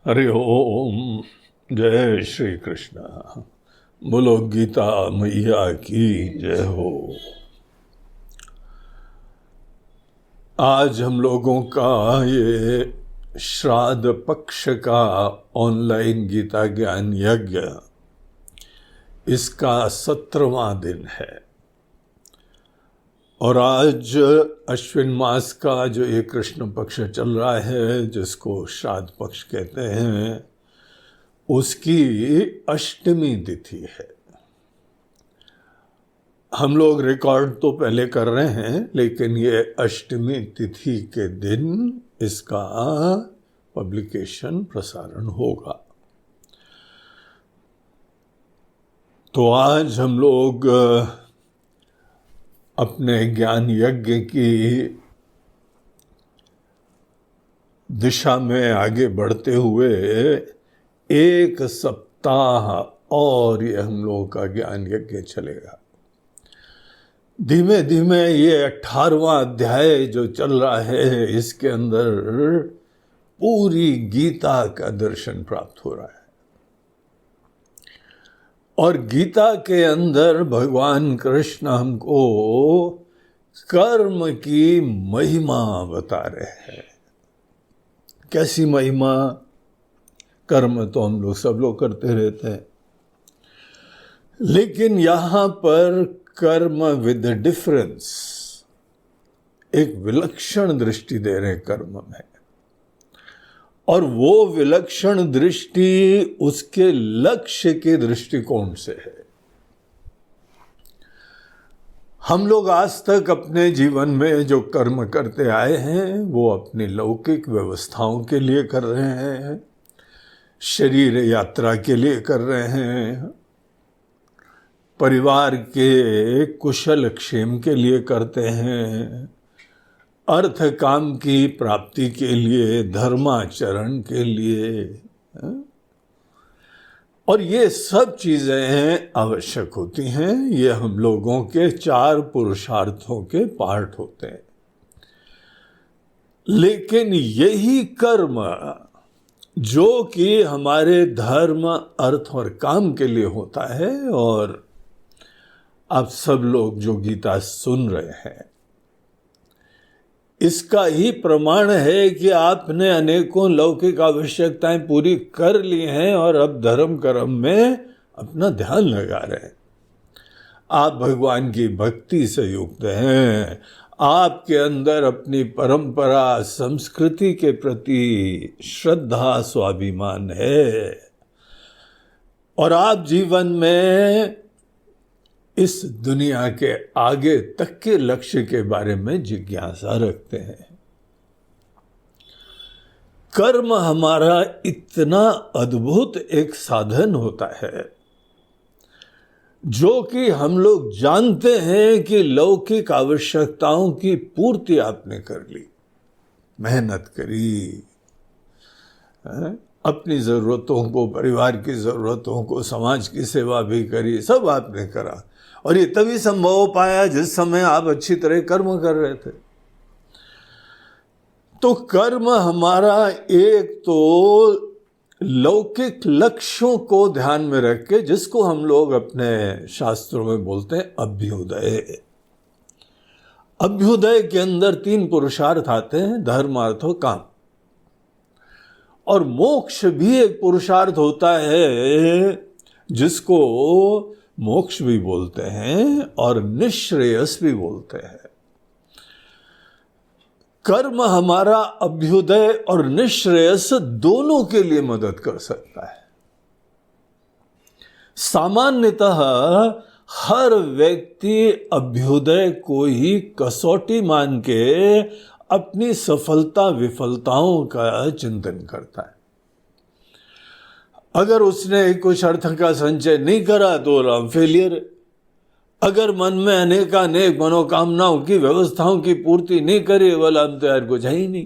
हरि ओम। जय श्री कृष्ण। बोलो गीता मैया की जय हो। आज हम लोगों का ये श्राद्ध पक्ष का ऑनलाइन गीता ज्ञान यज्ञ, इसका 17वां दिन है। और आज अश्विन मास का जो ये कृष्ण पक्ष चल रहा है, जिसको श्राद्ध पक्ष कहते हैं, उसकी अष्टमी तिथि है। हम लोग रिकॉर्ड तो पहले कर रहे हैं, लेकिन ये अष्टमी तिथि के दिन इसका पब्लिकेशन प्रसारण होगा। तो आज हम लोग अपने ज्ञान यज्ञ की दिशा में आगे बढ़ते हुए एक सप्ताह और ये हम लोगों का ज्ञान यज्ञ चलेगा। धीमे धीमे ये 18वां अध्याय जो चल रहा है, इसके अंदर पूरी गीता का दर्शन प्राप्त हो रहा है। और गीता के अंदर भगवान कृष्ण हमको कर्म की महिमा बता रहे हैं। कैसी महिमा? कर्म तो हम लोग सब लोग करते रहते हैं, लेकिन यहां पर कर्म विद डिफरेंस, एक विलक्षण दृष्टि दे रहे कर्म में। और वो विलक्षण दृष्टि उसके लक्ष्य के दृष्टिकोण से है। हम लोग आज तक अपने जीवन में जो कर्म करते आए हैं, वो अपनी लौकिक व्यवस्थाओं के लिए कर रहे हैं, शरीर यात्रा के लिए कर रहे हैं, परिवार के कुशल क्षेम के लिए करते हैं, अर्थ काम की प्राप्ति के लिए, धर्माचरण के लिए। और ये सब चीजें आवश्यक होती हैं। ये हम लोगों के 4 पुरुषार्थों के पार्ट होते हैं। लेकिन यही कर्म जो कि हमारे धर्म, अर्थ और काम के लिए होता है, और आप सब लोग जो गीता सुन रहे हैं, इसका ही प्रमाण है कि आपने अनेकों लौकिक आवश्यकताएं पूरी कर ली हैं और अब धर्म कर्म में अपना ध्यान लगा रहे हैं। आप भगवान की भक्ति से युक्त हैं। आपके अंदर अपनी परंपरा, संस्कृति के प्रति श्रद्धा, स्वाभिमान है। और आप जीवन में इस दुनिया के आगे तक के लक्ष्य के बारे में जिज्ञासा रखते हैं। कर्म हमारा इतना अद्भुत एक साधन होता है, जो कि हम लोग जानते हैं कि लौकिक आवश्यकताओं की पूर्ति आपने कर ली, मेहनत करी, अपनी जरूरतों को, परिवार की जरूरतों को, समाज की सेवा भी करी, सब आपने करा। और ये तभी संभव हो पाया जिस समय आप अच्छी तरह कर्म कर रहे थे। तो कर्म हमारा एक तो लौकिक लक्ष्यों को ध्यान में रख के, जिसको हम लोग अपने शास्त्रों में बोलते हैं अभ्युदय। अभ्युदय के अंदर 3 पुरुषार्थ आते हैं, धर्म, अर्थ और काम। और मोक्ष भी एक पुरुषार्थ होता है, जिसको मोक्ष भी बोलते हैं और निश्रेयस भी बोलते हैं। कर्म हमारा अभ्युदय और निश्रेयस दोनों के लिए मदद कर सकता है। सामान्यतः हर व्यक्ति अभ्युदय को ही कसौटी मान के अपनी सफलता विफलताओं का चिंतन करता है। अगर उसने कुछ अर्थ का संचय नहीं करा तो फेलियर। अगर मन में अनेकानेक मनोकामनाओं की, व्यवस्थाओं की पूर्ति नहीं करी, बोला हम तो यार कुछ है ही नहीं,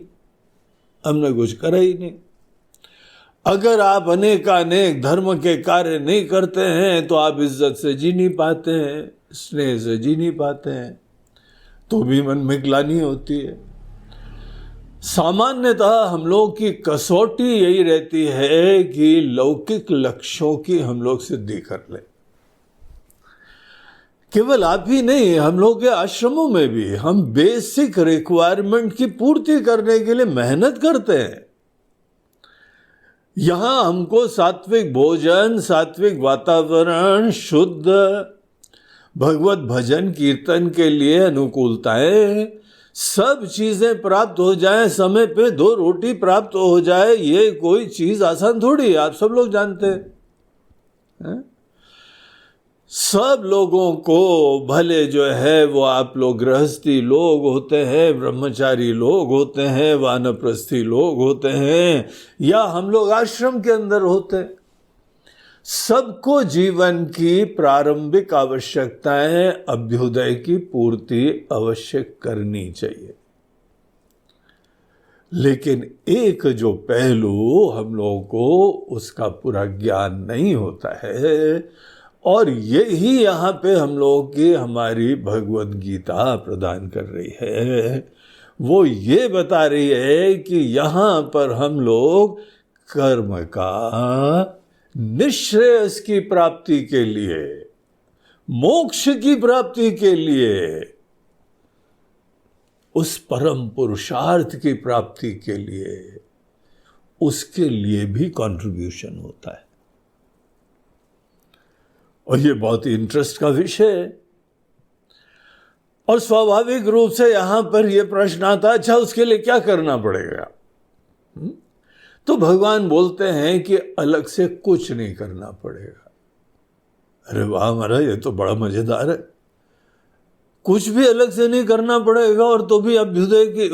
हमने कुछ करा ही नहीं। अगर आप अनेकानेक धर्म के कार्य नहीं करते हैं, तो आप इज्जत से जी नहीं पाते हैं, स्नेह से जी नहीं पाते हैं, तो भी मन में ग्लानि होती है। सामान्यतः हम लोग की कसौटी यही रहती है कि लौकिक लक्ष्यों की हम लोग सिद्धि कर लें। केवल आप ही नहीं, हम लोग के आश्रमों में भी हम बेसिक रिक्वायरमेंट की पूर्ति करने के लिए मेहनत करते हैं। यहां हमको सात्विक भोजन, सात्विक वातावरण, शुद्ध भगवत भजन कीर्तन के लिए अनुकूलताएं, सब चीजें प्राप्त हो जाएं, समय पे 2 रोटी प्राप्त हो जाए, ये कोई चीज आसान थोड़ी है, आप सब लोग जानते हैं। सब लोगों को, भले जो है वो आप लोग गृहस्थी लोग होते हैं, ब्रह्मचारी लोग होते हैं, वानप्रस्थी लोग होते हैं, या हम लोग आश्रम के अंदर होते हैं, सबको जीवन की प्रारंभिक आवश्यकताएं, अभ्युदय की पूर्ति अवश्य करनी चाहिए। लेकिन एक जो पहलू हम लोगों को उसका पूरा ज्ञान नहीं होता है, और यही यहाँ पे हम लोगों की हमारी भगवद गीता प्रदान कर रही है। वो ये बता रही है कि यहाँ पर हम लोग कर्म का निश्रेयस की प्राप्ति के लिए, मोक्ष की प्राप्ति के लिए, उस परम पुरुषार्थ की प्राप्ति के लिए, उसके लिए भी कंट्रीब्यूशन होता है। और ये बहुत ही इंटरेस्ट का विषय है। और स्वाभाविक रूप से यहां पर यह प्रश्न आता, अच्छा उसके लिए क्या करना पड़ेगा? तो भगवान बोलते हैं कि अलग से कुछ नहीं करना पड़ेगा। अरे वाह महाराज, ये तो बड़ा मजेदार है। कुछ भी अलग से नहीं करना पड़ेगा और तो भी अभ्युदय की,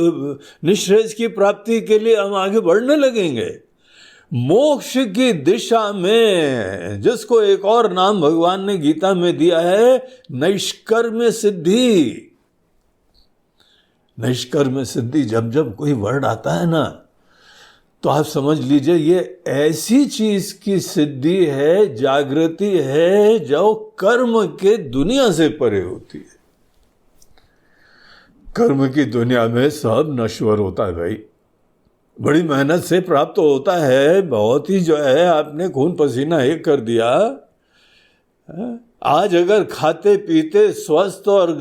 निश्रेयस की प्राप्ति के लिए हम आगे बढ़ने लगेंगे मोक्ष की दिशा में, जिसको एक और नाम भगवान ने गीता में दिया है, नैष्कर्म्य सिद्धि। नैष्कर्म्य सिद्धि, जब जब कोई वर्ड आता है ना, तो आप समझ लीजिए ये ऐसी चीज की सिद्धि है, जागृति है, जो कर्म के दुनिया से परे होती है। कर्म की दुनिया में सब नश्वर होता है भाई, बड़ी मेहनत से प्राप्त होता है, बहुत ही जो है आपने खून पसीना एक कर दिया। आज अगर खाते पीते स्वस्थ और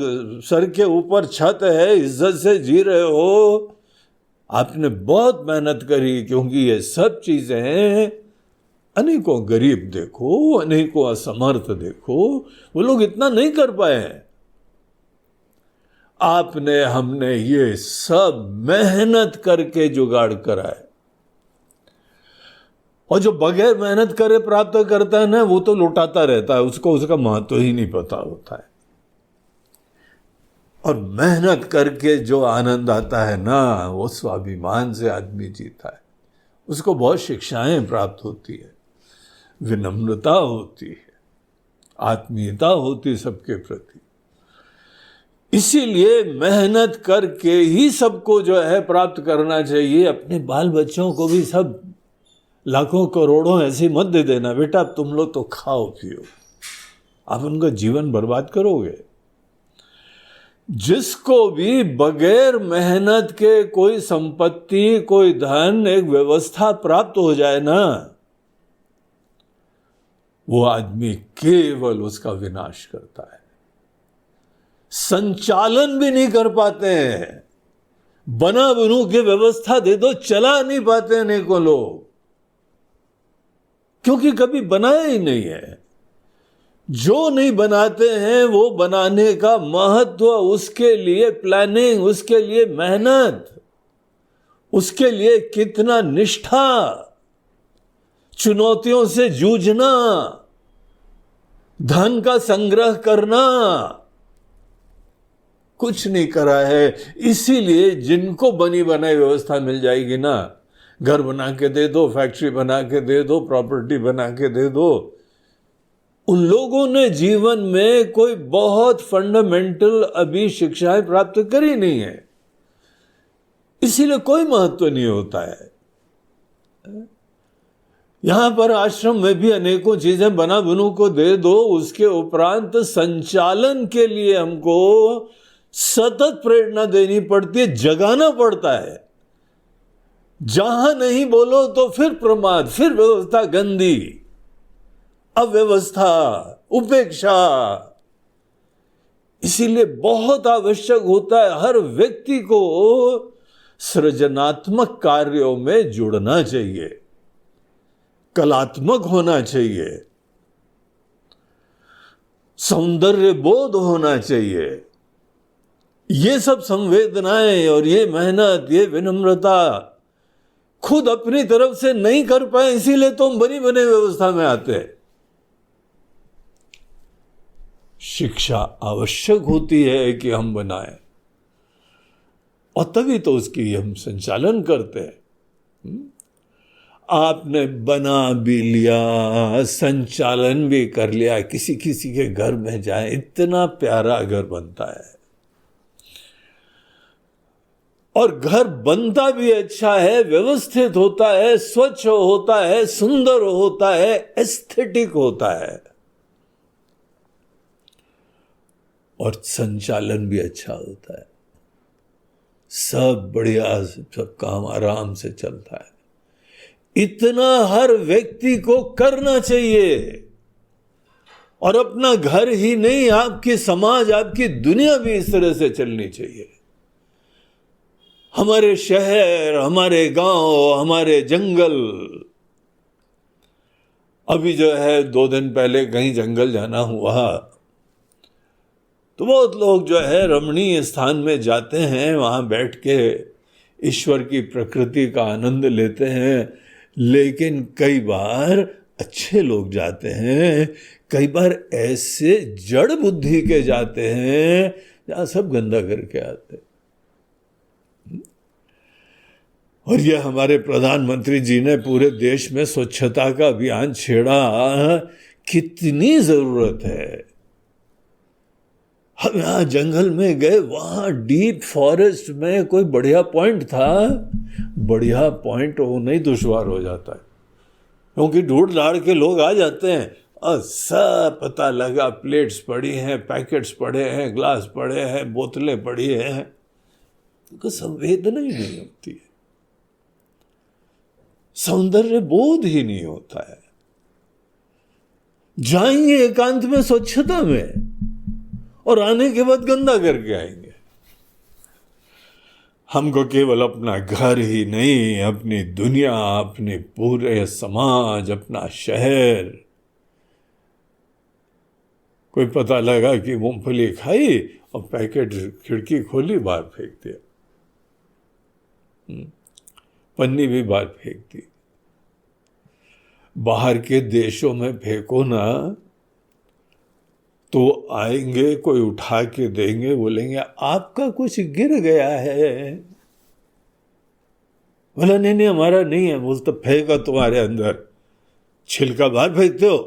सर के ऊपर छत है, इज्जत से जी रहे हो, आपने बहुत मेहनत करी, क्योंकि ये सब चीजें, अनेकों गरीब देखो, अनेकों असमर्थ देखो, वो लोग इतना नहीं कर पाए हैं। आपने, हमने ये सब मेहनत करके जुगाड़ करा है। और जो बगैर मेहनत करे प्राप्त करता है ना, वो तो लौटाता रहता है, उसको उसका महत्व ही नहीं पता होता है। और मेहनत करके जो आनंद आता है ना, वो स्वाभिमान से आदमी जीता है। उसको बहुत शिक्षाएं प्राप्त होती है, विनम्रता होती है, आत्मीयता होती सबके प्रति। इसीलिए मेहनत करके ही सबको जो है प्राप्त करना चाहिए। अपने बाल बच्चों को भी सब लाखों करोड़ों ऐसे मत दे देना, बेटा तुम लोग तो खाओ पियो, आप उनका जीवन बर्बाद करोगे। जिसको भी बगैर मेहनत के कोई संपत्ति, कोई धन, एक व्यवस्था प्राप्त हो जाए ना, वो आदमी केवल उसका विनाश करता है। संचालन भी नहीं कर पाते हैं। बना बनू के व्यवस्था दे दो, चला नहीं पाते अनेकों लोग, क्योंकि कभी बनाया ही नहीं है। जो नहीं बनाते हैं वो बनाने का महत्व, उसके लिए प्लानिंग, उसके लिए मेहनत, उसके लिए कितना निष्ठा, चुनौतियों से जूझना, धन का संग्रह करना, कुछ नहीं करा है। इसीलिए जिनको बनी बनाई व्यवस्था मिल जाएगी ना, घर बना के दे दो, फैक्ट्री बना के दे दो, प्रॉपर्टी बना के दे दो, उन लोगों ने जीवन में कोई बहुत फंडामेंटल अभी शिक्षाएं प्राप्त करी नहीं है, इसीलिए कोई महत्व नहीं होता है। यहां पर आश्रम में भी अनेकों चीजें बना बनू को दे दो, उसके उपरांत संचालन के लिए हमको सतत प्रेरणा देनी पड़ती है, जगाना पड़ता है। जहां नहीं बोलो तो फिर प्रमाद, फिर व्यवस्था गंदी, अव्यवस्था, उपेक्षा। इसीलिए बहुत आवश्यक होता है हर व्यक्ति को सृजनात्मक कार्यों में जुड़ना चाहिए, कलात्मक होना चाहिए, सौंदर्य बोध होना चाहिए। ये सब संवेदनाएं और ये मेहनत, ये विनम्रता खुद अपनी तरफ से नहीं कर पाए, इसीलिए तो हम बनी बने व्यवस्था में आते हैं। शिक्षा आवश्यक होती है कि हम बनाएं, और तभी तो उसकी हम संचालन करते हैं। आपने बना भी लिया, संचालन भी कर लिया, किसी किसी के घर में जाए, इतना प्यारा घर बनता है, और घर बनता भी अच्छा है, व्यवस्थित होता है, स्वच्छ होता है, सुंदर होता है, एस्थेटिक होता है, और संचालन भी अच्छा होता है। सब बढ़िया, सब काम आराम से चलता है। इतना हर व्यक्ति को करना चाहिए, और अपना घर ही नहीं, आपकी समाज, आपकी दुनिया भी इस तरह से चलनी चाहिए। हमारे शहर, हमारे गांव, हमारे जंगल। अभी जो है 2 दिन पहले कहीं जंगल जाना हुआ, तो बहुत लोग जो है रमणीय स्थान में जाते हैं, वहां बैठ के ईश्वर की प्रकृति का आनंद लेते हैं। लेकिन कई बार अच्छे लोग जाते हैं, कई बार ऐसे जड़ बुद्धि के जाते हैं जहां सब गंदा करके आते हैं। और ये हमारे प्रधानमंत्री जी ने पूरे देश में स्वच्छता का अभियान छेड़ा, कितनी जरूरत है। हम यहाँ जंगल में गए, वहां डीप फॉरेस्ट में कोई बढ़िया पॉइंट था, बढ़िया पॉइंट होना ही दुश्वार हो जाता है, क्योंकि ढूंढ लाड़ के लोग आ जाते हैं और सब पता लगा, प्लेट्स पड़ी हैं, पैकेट्स पड़े हैं, ग्लास पड़े हैं, बोतलें पड़ी हैं, उनको संवेदना ही नहीं होती है, सौंदर्य बोध ही नहीं होता है। जाएंगे एकांत में, स्वच्छता में, और आने के बाद गंदा करके आएंगे। हमको केवल अपना घर ही नहीं, अपनी दुनिया, अपने पूरे समाज, अपना शहर। कोई पता लगा कि मूंगफली खाई और पैकेट खिड़की खोली, बाहर फेंक दिया, पन्नी भी बाहर फेंक दी। बाहर के देशों में फेंको ना तो आएंगे, कोई उठा के देंगे, बोलेंगे आपका कुछ गिर गया है। बोला नहीं नहीं हमारा नहीं है। बोलते फेंका तुम्हारे अंदर, छिलका बाहर फेंकते हो,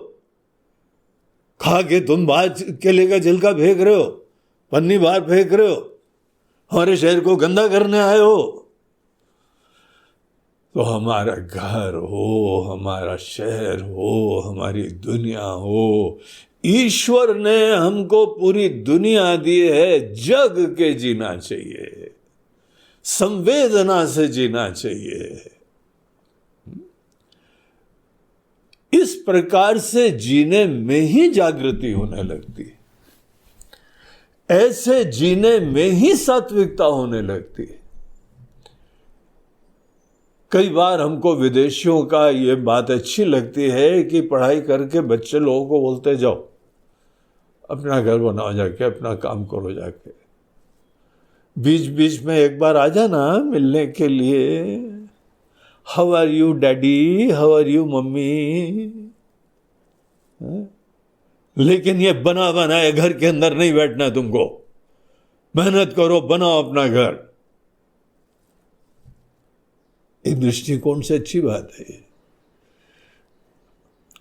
खा के तुम बाहर केले का छिलका फेंक रहे हो, पन्नी बाहर फेंक रहे हो, हमारे शहर को गंदा करने आए हो। तो हमारा घर हो, हमारा शहर हो, हमारी दुनिया हो, ईश्वर ने हमको पूरी दुनिया दी है, जग के जीना चाहिए, संवेदना से जीना चाहिए। इस प्रकार से जीने में ही जागृति होने लगती है, ऐसे जीने में ही सात्विकता होने लगती है। कई बार हमको विदेशियों का ये बात अच्छी लगती है कि पढ़ाई करके बच्चे लोगों को बोलते जाओ अपना घर बनाओ, जाके अपना काम करो, जाके बीच बीच में एक बार आ जाना मिलने के लिए, how are you daddy, how are you mummy. लेकिन ये बना बनाए घर के अंदर नहीं बैठना तुमको, मेहनत करो, बनाओ अपना घर। एक दृष्टिकोण से अच्छी बात है।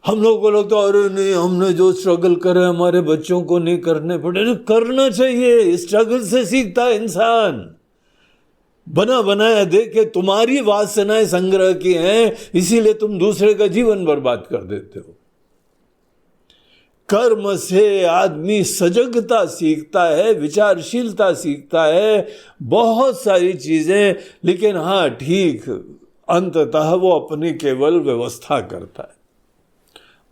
हम लोग को लगता है अरे नहीं, हमने जो स्ट्रगल करे हमारे बच्चों को नहीं करने पड़े। करना चाहिए, स्ट्रगल से सीखता है इंसान। बना बनाया देखे तुम्हारी वासनाएं संग्रह की हैं, इसीलिए तुम दूसरे का जीवन बर्बाद कर देते हो। कर्म से आदमी सजगता सीखता है, विचारशीलता सीखता है, बहुत सारी चीजें। लेकिन हाँ ठीक, अंततः वो अपनी केवल व्यवस्था करता है,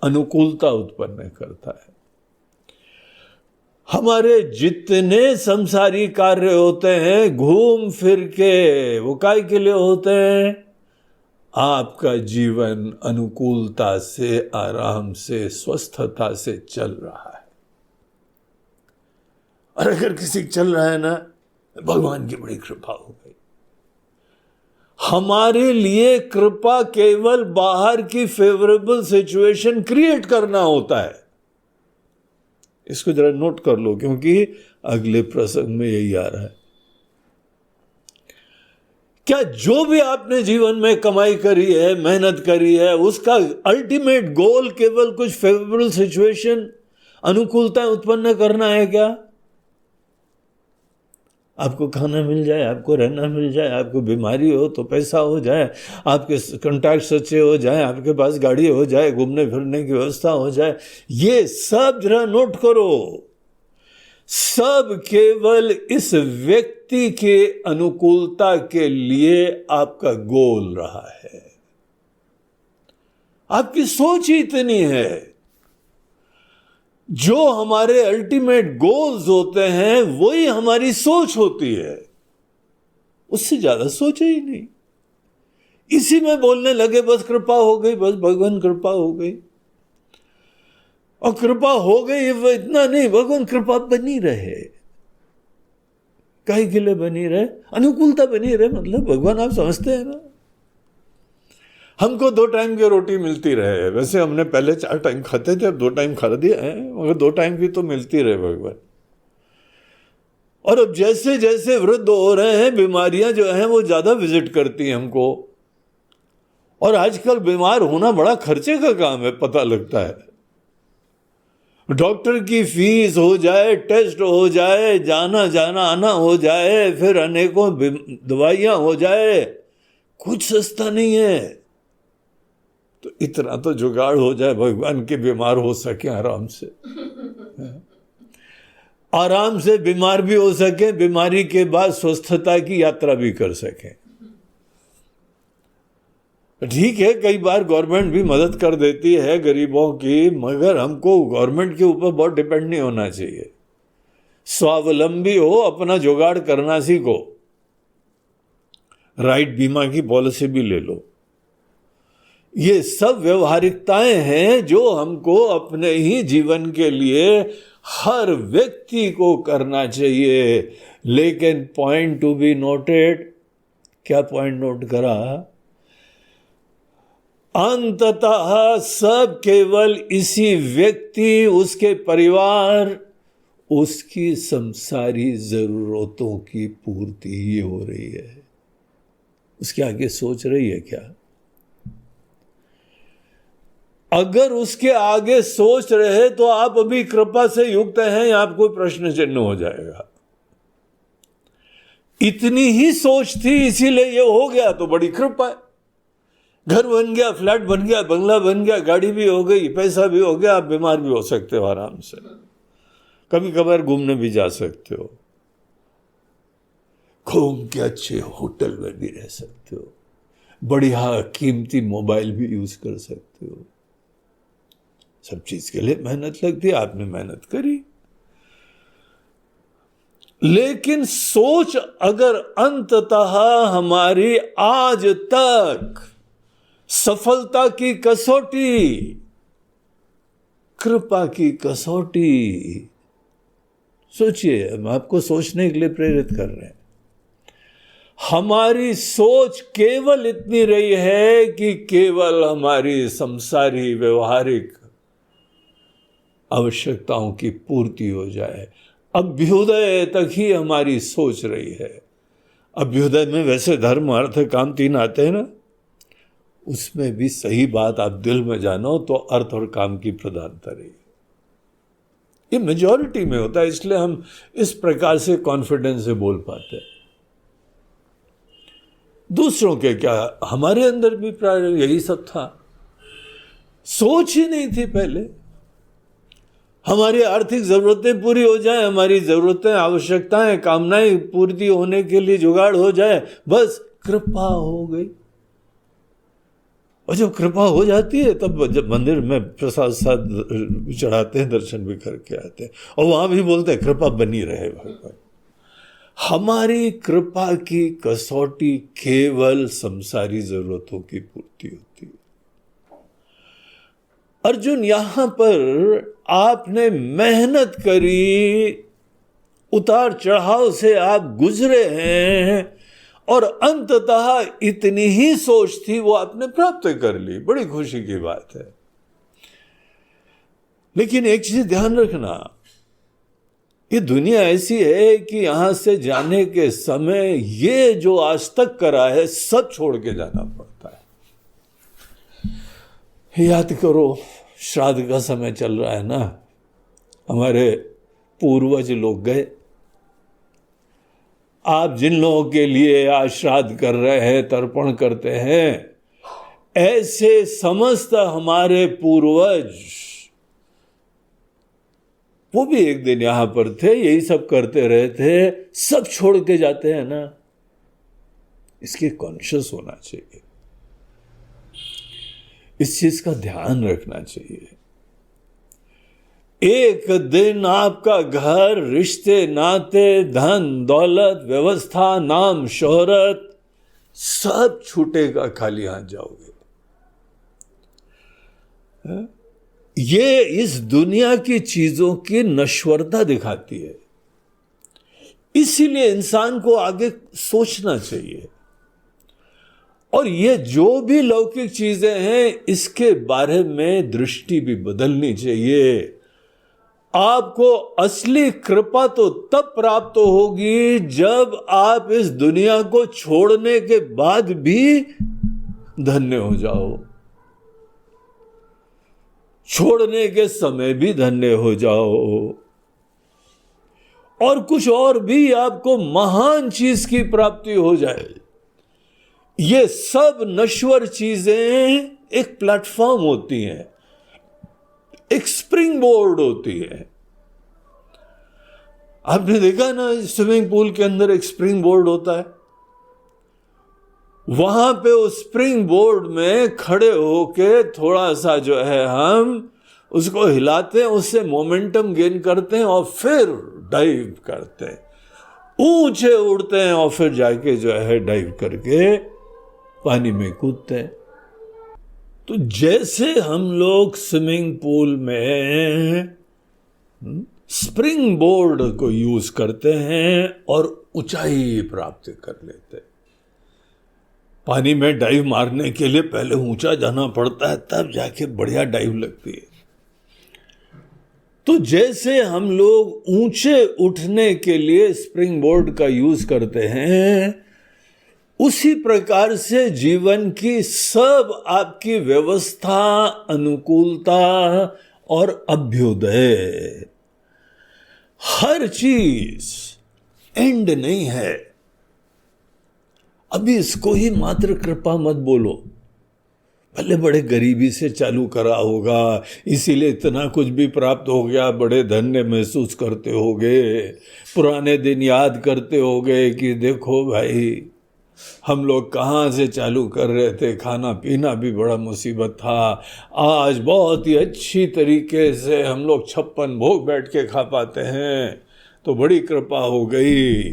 अनुकूलता उत्पन्न करता है। हमारे जितने संसारी कार्य होते हैं घूम फिर के वो काय के लिए होते हैं? आपका जीवन अनुकूलता से, आराम से, स्वस्थता से चल रहा है। और अगर किसी चल रहा है ना, भगवान की बड़ी कृपा हो गई। हमारे लिए कृपा केवल बाहर की फेवरेबल सिचुएशन क्रिएट करना होता है। इसको जरा नोट कर लो, क्योंकि अगले प्रसंग में यही आ रहा है। क्या जो भी आपने जीवन में कमाई करी है, मेहनत करी है, उसका अल्टीमेट गोल केवल कुछ फेवरेबल सिचुएशन, अनुकूलता उत्पन्न करना है क्या? आपको खाना मिल जाए, आपको रहना मिल जाए, आपको बीमारी हो तो पैसा हो जाए, आपके कॉन्टैक्ट अच्छे हो जाए, आपके पास गाड़ी हो जाए, घूमने फिरने की व्यवस्था हो जाए, ये सब जरा नोट करो। सब केवल इस व्यक्ति के अनुकूलता के लिए आपका गोल रहा है। आपकी सोच ही इतनी है। जो हमारे अल्टीमेट गोल्स होते हैं वही हमारी सोच होती है, उससे ज्यादा सोचे ही नहीं। इसी में बोलने लगे बस कृपा हो गई, बस भगवान कृपा हो गई। और कृपा हो गई वो इतना नहीं, भगवान कृपा बनी रहे। काहे के लिए बनी रहे? अनुकूलता बनी रहे, मतलब भगवान आप समझते हैं ना। हमको 2 टाइम की रोटी मिलती रहे। वैसे हमने पहले 4 टाइम खाते थे, अब 2 टाइम खा दिया है, मगर 2 टाइम की तो मिलती रहे भगवान। और अब जैसे जैसे वृद्ध हो रहे हैं, बीमारियां जो हैं वो ज्यादा विजिट करती हैं हमको। और आजकल बीमार होना बड़ा खर्चे का काम है, पता लगता है। डॉक्टर की फीस हो जाए, टेस्ट हो जाए, जाना जाना आना हो जाए, फिर अनेकों दवाइयां हो जाए, कुछ सस्ता नहीं है। तो इतना तो जुगाड़ हो जाए भगवान के बीमार हो सके आराम से, आराम से बीमार भी हो सके, बीमारी के बाद स्वस्थता की यात्रा भी कर सके। ठीक है, कई बार गवर्नमेंट भी मदद कर देती है गरीबों की, मगर हमको गवर्नमेंट के ऊपर बहुत डिपेंड नहीं होना चाहिए। स्वावलंबी हो, अपना जुगाड़ करना सीखो। राइट बीमा की पॉलिसी भी ले लो। ये सब व्यवहारिकताएं हैं जो हमको अपने ही जीवन के लिए हर व्यक्ति को करना चाहिए। लेकिन पॉइंट टू बी नोटेड, क्या पॉइंट नोट करा? अंततः सब केवल इसी व्यक्ति, उसके परिवार, उसकी संसारी जरूरतों की पूर्ति ही हो रही है। उसके आगे सोच रही है क्या? अगर उसके आगे सोच रहे तो आप अभी कृपा से युक्त हैं, या आपको प्रश्न चिन्ह हो जाएगा। इतनी ही सोच थी, इसीलिए ये हो गया, तो बड़ी कृपा है। घर बन गया, फ्लैट बन गया, बंगला बन गया, गाड़ी भी हो गई, पैसा भी हो गया, आप बीमार भी हो सकते हो आराम से, कभी कभार घूमने भी जा सकते हो, घूम के अच्छे होटल में भी रह सकते हो, बढ़िया कीमती मोबाइल भी यूज कर सकते हो। सब चीज के लिए मेहनत लगती है, आपने मेहनत करी। लेकिन सोच अगर अंततः हमारी आज तक सफलता की कसौटी, कृपा की कसौटी, सोचिए, हम आपको सोचने के लिए प्रेरित कर रहे हैं। हमारी सोच केवल इतनी रही है कि केवल हमारी संसारी व्यवहारिक आवश्यकताओं की पूर्ति हो जाए। अभ्युदय तक ही हमारी सोच रही है। अभ्युदय में वैसे धर्म अर्थ काम 3 आते हैं ना, उसमें भी सही बात आप दिल में जानो तो अर्थ और काम की प्रधानता रही। ये मेजॉरिटी में होता है, इसलिए हम इस प्रकार से कॉन्फिडेंस से बोल पाते हैं। दूसरों के क्या, हमारे अंदर भी प्राय यही सब था। सोच ही नहीं थी पहले। हमारी आर्थिक जरूरतें पूरी हो जाए, हमारी जरूरतें, आवश्यकताएं, कामनाएं पूर्ति होने के लिए जुगाड़ हो जाए, बस कृपा हो गई। और जब कृपा हो जाती है तब जब मंदिर में प्रसाद साथ चढ़ाते हैं, दर्शन भी करके आते हैं, और वहां भी बोलते हैं कृपा बनी रहे भगवान। हमारी कृपा की कसौटी केवल संसारी जरूरतों की पूर्ति होती है। अर्जुन, यहां पर आपने मेहनत करी, उतार चढ़ाव से आप गुजरे हैं, और अंततः इतनी ही सोच थी वो आपने प्राप्त कर ली। बड़ी खुशी की बात है। लेकिन एक चीज ध्यान रखना, ये दुनिया ऐसी है कि यहां से जाने के समय ये जो आज तक करा है सब छोड़ के जाना पड़ता है। याद करो, श्राद्ध का समय चल रहा है ना, हमारे पूर्वज लोग गए। आप जिन लोगों के लिए आज श्राद्ध कर रहे हैं, तर्पण करते हैं, ऐसे समस्त हमारे पूर्वज, वो भी एक दिन यहां पर थे, यही सब करते रहे थे, सब छोड़ के जाते हैं ना। इसके कॉन्शियस होना चाहिए, इस चीज का ध्यान रखना चाहिए। एक दिन आपका घर, रिश्ते, नाते, धन दौलत, व्यवस्था, नाम, शोहरत सब छूटेगा, खाली हाथ जाओगे। ये इस दुनिया की चीजों की नश्वरता दिखाती है, इसीलिए इंसान को आगे सोचना चाहिए। और ये जो भी लौकिक चीजें हैं, इसके बारे में दृष्टि भी बदलनी चाहिए। आपको असली कृपा तो तब प्राप्त होगी जब आप इस दुनिया को छोड़ने के बाद भी धन्य हो जाओ, छोड़ने के समय भी धन्य हो जाओ, और कुछ और भी आपको महान चीज की प्राप्ति हो जाए। ये सब नश्वर चीजें एक प्लेटफॉर्म होती हैं, एक स्प्रिंग बोर्ड होती है। आपने देखा ना, स्विमिंग पूल के अंदर एक स्प्रिंग बोर्ड होता है, वहां पे उस स्प्रिंग बोर्ड में खड़े होके थोड़ा सा जो है हम उसको हिलाते हैं, उससे मोमेंटम गेन करते हैं और फिर डाइव करते हैं, ऊंचे उड़ते हैं और फिर जाके जो है डाइव करके पानी में कूदते हैं। तो जैसे हम लोग स्विमिंग पूल में स्प्रिंग बोर्ड को यूज करते हैं और ऊंचाई प्राप्त कर लेते हैं। पानी में डाइव मारने के लिए पहले ऊंचा जाना पड़ता है, तब जाके बढ़िया डाइव लगती है। तो जैसे हम लोग ऊंचे उठने के लिए स्प्रिंग बोर्ड का यूज करते हैं, उसी प्रकार से जीवन की सब आपकी व्यवस्था, अनुकूलता और अभ्युदय, हर चीज एंड नहीं है। अभी इसको ही मात्र कृपा मत बोलो, भले बड़े गरीबी से चालू करा होगा, इसीलिए इतना कुछ भी प्राप्त हो गया, बड़े धन्य महसूस करते होगे, पुराने दिन याद करते होगे कि देखो भाई हम लोग कहाँ से चालू कर रहे थे, खाना पीना भी बड़ा मुसीबत था, आज बहुत ही अच्छी तरीके से हम लोग 56 भोग बैठ के खा पाते हैं, तो बड़ी कृपा हो गई।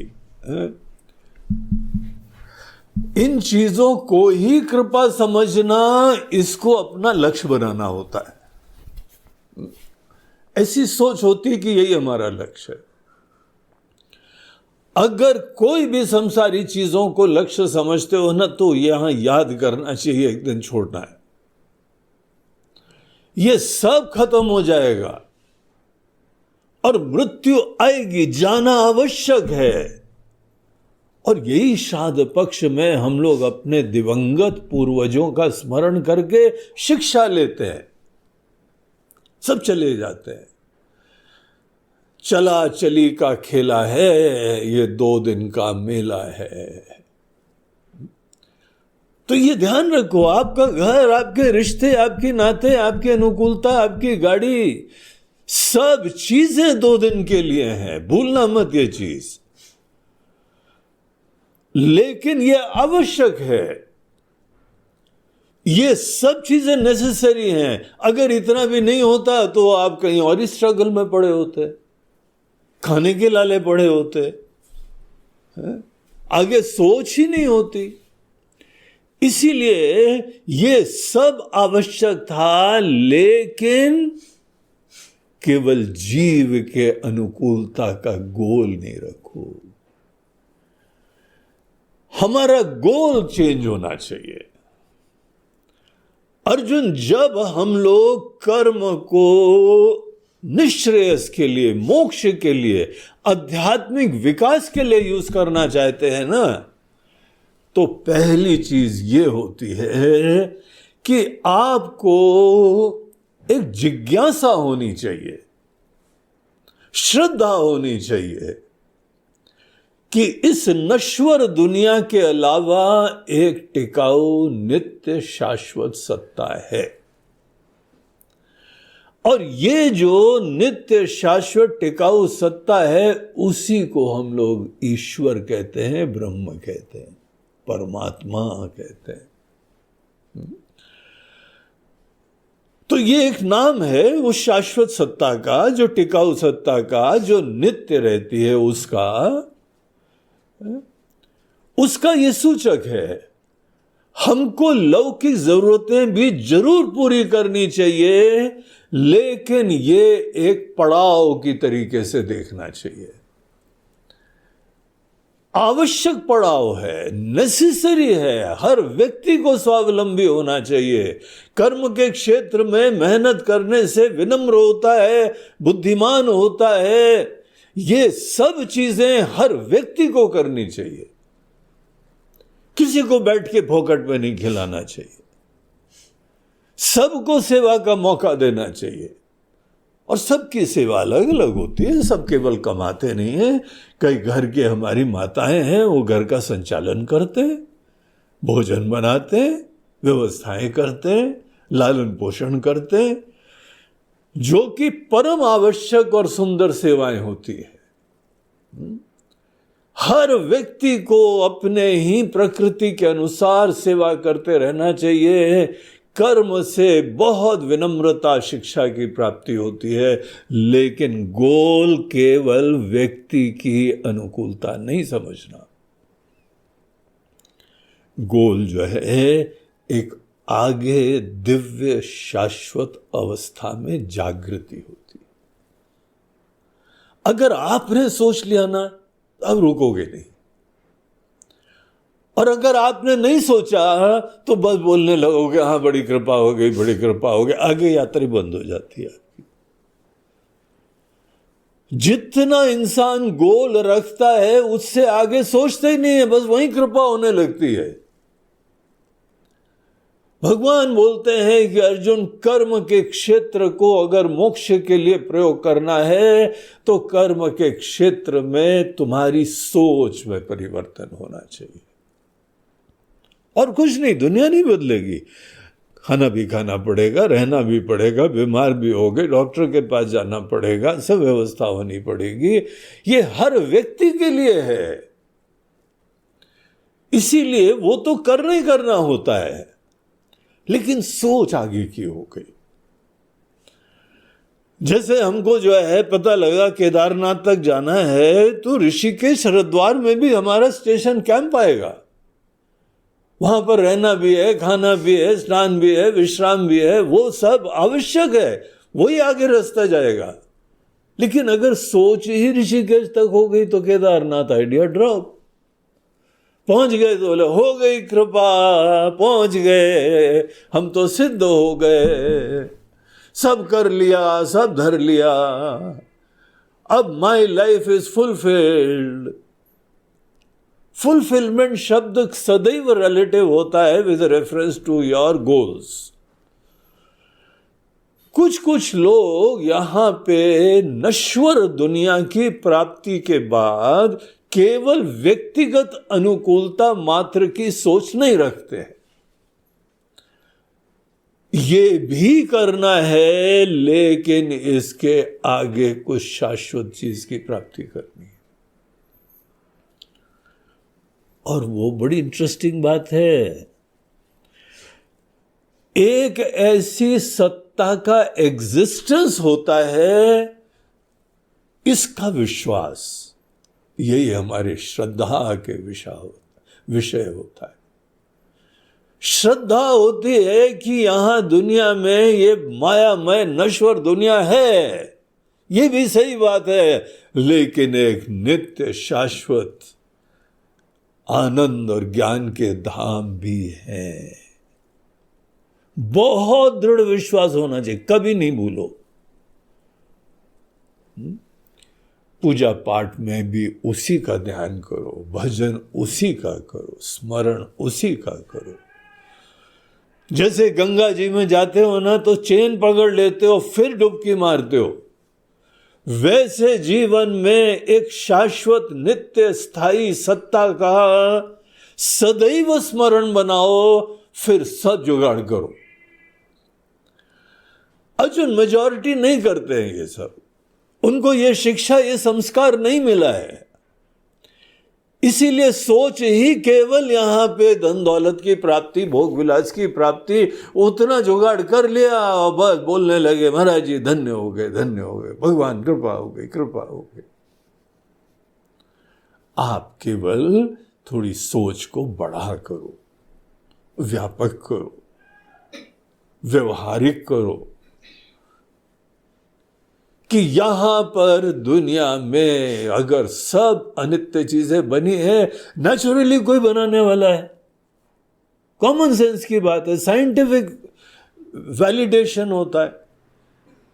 इन चीजों को ही कृपा समझना, इसको अपना लक्ष्य बनाना होता है। ऐसी सोच होती है कि यही हमारा लक्ष्य है। अगर कोई भी संसारी चीजों को लक्ष्य समझते हो ना, तो यहां याद करना चाहिए, एक दिन छोड़ना है, ये सब खत्म हो जाएगा और मृत्यु आएगी, जाना आवश्यक है। और यही श्राद्ध पक्ष में हम लोग अपने दिवंगत पूर्वजों का स्मरण करके शिक्षा लेते हैं, सब चले जाते हैं। चला चली का खेला है, ये 2 दिन का मेला है। तो ये ध्यान रखो, आपका घर, आपके रिश्ते, आपके नाते, आपकी अनुकूलता, आपकी गाड़ी, सब चीजें 2 दिन के लिए हैं, भूलना मत ये चीज। लेकिन ये आवश्यक है, ये सब चीजें नेसेसरी हैं। अगर इतना भी नहीं होता तो आप कहीं और ही स्ट्रगल में पड़े होते, खाने के लाले पड़े होते, आगे सोच ही नहीं होती। इसीलिए ये सब आवश्यक था, लेकिन केवल जीव के अनुकूलता का गोल नहीं रखो। हमारा गोल चेंज होना चाहिए। अर्जुन, जब हम लोग कर्म को निश्रेयस के लिए, मोक्ष के लिए, आध्यात्मिक विकास के लिए यूज करना चाहते हैं ना, तो पहली चीज ये होती है कि आपको एक जिज्ञासा होनी चाहिए, श्रद्धा होनी चाहिए कि इस नश्वर दुनिया के अलावा एक टिकाऊ नित्य शाश्वत सत्ता है। और ये जो नित्य शाश्वत टिकाऊ सत्ता है, उसी को हम लोग ईश्वर कहते हैं, ब्रह्म कहते हैं, परमात्मा कहते हैं। तो ये एक नाम है उस शाश्वत सत्ता का, जो टिकाऊ सत्ता का, जो नित्य रहती है, उसका ये सूचक है। हमको लौकिक जरूरतें भी जरूर पूरी करनी चाहिए, लेकिन ये एक पड़ाव की तरीके से देखना चाहिए। आवश्यक पड़ाव है, नेसेसरी है। हर व्यक्ति को स्वावलंबी होना चाहिए। कर्म के क्षेत्र में मेहनत करने से विनम्र होता है, बुद्धिमान होता है। ये सब चीजें हर व्यक्ति को करनी चाहिए। किसी को बैठ के फोकट में नहीं खिलाना चाहिए। सबको सेवा का मौका देना चाहिए। और सबकी सेवा अलग अलग होती है, सब केवल कमाते नहीं हैं। कई घर के हमारी माताएं हैं, वो घर का संचालन करते हैं, भोजन बनाते हैं, व्यवस्थाएं करते हैं, लालन पोषण करते हैं, जो कि परम आवश्यक और सुंदर सेवाएं होती है। हर व्यक्ति को अपने ही प्रकृति के अनुसार सेवा करते रहना चाहिए। कर्म से बहुत विनम्रता शिक्षा की प्राप्ति होती है, लेकिन गोल केवल व्यक्ति की अनुकूलता नहीं समझना। गोल जो है एक आगे दिव्य शाश्वत अवस्था में जागृति होती है। अगर आपने सोच लिया ना, अब रुकोगे नहीं। और अगर आपने नहीं सोचा तो बस बोलने लगोगे, हाँ बड़ी कृपा हो गई, बड़ी कृपा हो गई, आगे यात्रा बंद हो जाती है। जितना इंसान गोल रखता है उससे आगे सोचता ही नहीं है, बस वहीं कृपा होने लगती है। भगवान बोलते हैं कि अर्जुन, कर्म के क्षेत्र को अगर मोक्ष के लिए प्रयोग करना है तो कर्म के क्षेत्र में तुम्हारी सोच में परिवर्तन होना चाहिए। और कुछ नहीं, दुनिया नहीं बदलेगी। खाना भी खाना पड़ेगा, रहना भी पड़ेगा, बीमार भी हो गए डॉक्टर के पास जाना पड़ेगा, सब व्यवस्था होनी पड़ेगी। ये हर व्यक्ति के लिए है। इसीलिए वो तो करना ही करना होता है, लेकिन सोच आगे की हो गई। जैसे हमको जो है पता लगा केदारनाथ तक जाना है, तो ऋषिकेश हरिद्वार में भी हमारा स्टेशन कैंप आएगा। वहां पर रहना भी है, खाना भी है, स्नान भी है, विश्राम भी है, वो सब आवश्यक है। वही आगे रास्ता जाएगा। लेकिन अगर सोच ही ऋषिकेश तक हो गई तो केदारनाथ आइडिया ड्रॉप। पहुंच गए तो बोले हो गई कृपा, पहुंच गए, हम तो सिद्ध हो गए, सब कर लिया, सब धर लिया, अब my life is fulfilled. Fulfilment शब्द सदैव रिलेटिव होता है with reference to your goals. कुछ लोग यहां पे नश्वर दुनिया की प्राप्ति के बाद केवल व्यक्तिगत अनुकूलता मात्र की सोच नहीं रखते हैं। ये भी करना है, लेकिन इसके आगे कुछ शाश्वत चीज की प्राप्ति करनी है। और वो बड़ी इंटरेस्टिंग बात है। एक ऐसी सत्ता का एग्जिस्टेंस होता है, इसका विश्वास, यही हमारे श्रद्धा के विषय होता है। श्रद्धा होती है कि यहां दुनिया में ये मायामय नश्वर दुनिया है, ये भी सही बात है, लेकिन एक नित्य शाश्वत आनंद और ज्ञान के धाम भी हैं। बहुत दृढ़ विश्वास होना चाहिए, कभी नहीं भूलो। पूजा पाठ में भी उसी का ध्यान करो, भजन उसी का करो, स्मरण उसी का करो। जैसे गंगा जी में जाते हो ना तो चेन पकड़ लेते हो फिर डुबकी मारते हो, वैसे जीवन में एक शाश्वत नित्य स्थायी सत्ता का सदैव स्मरण बनाओ, फिर सब जुगाड़ करो। अर्जुन मेजॉरिटी नहीं करते हैं ये सब, उनको ये शिक्षा ये संस्कार नहीं मिला है, इसीलिए सोच ही केवल यहां पे धन दौलत की प्राप्ति, भोग विलास की प्राप्ति, उतना जुगाड़ कर लिया और बस बोलने लगे महाराज जी धन्य हो गए, धन्य हो गए, भगवान कृपा हो गई, कृपा हो गई। आप केवल थोड़ी सोच को बड़ा करो, व्यापक करो, व्यवहारिक करो कि यहां पर दुनिया में अगर सब अनित्य चीजें बनी है, नेचुरली कोई बनाने वाला है, कॉमन सेंस की बात है, साइंटिफिक वैलिडेशन होता है।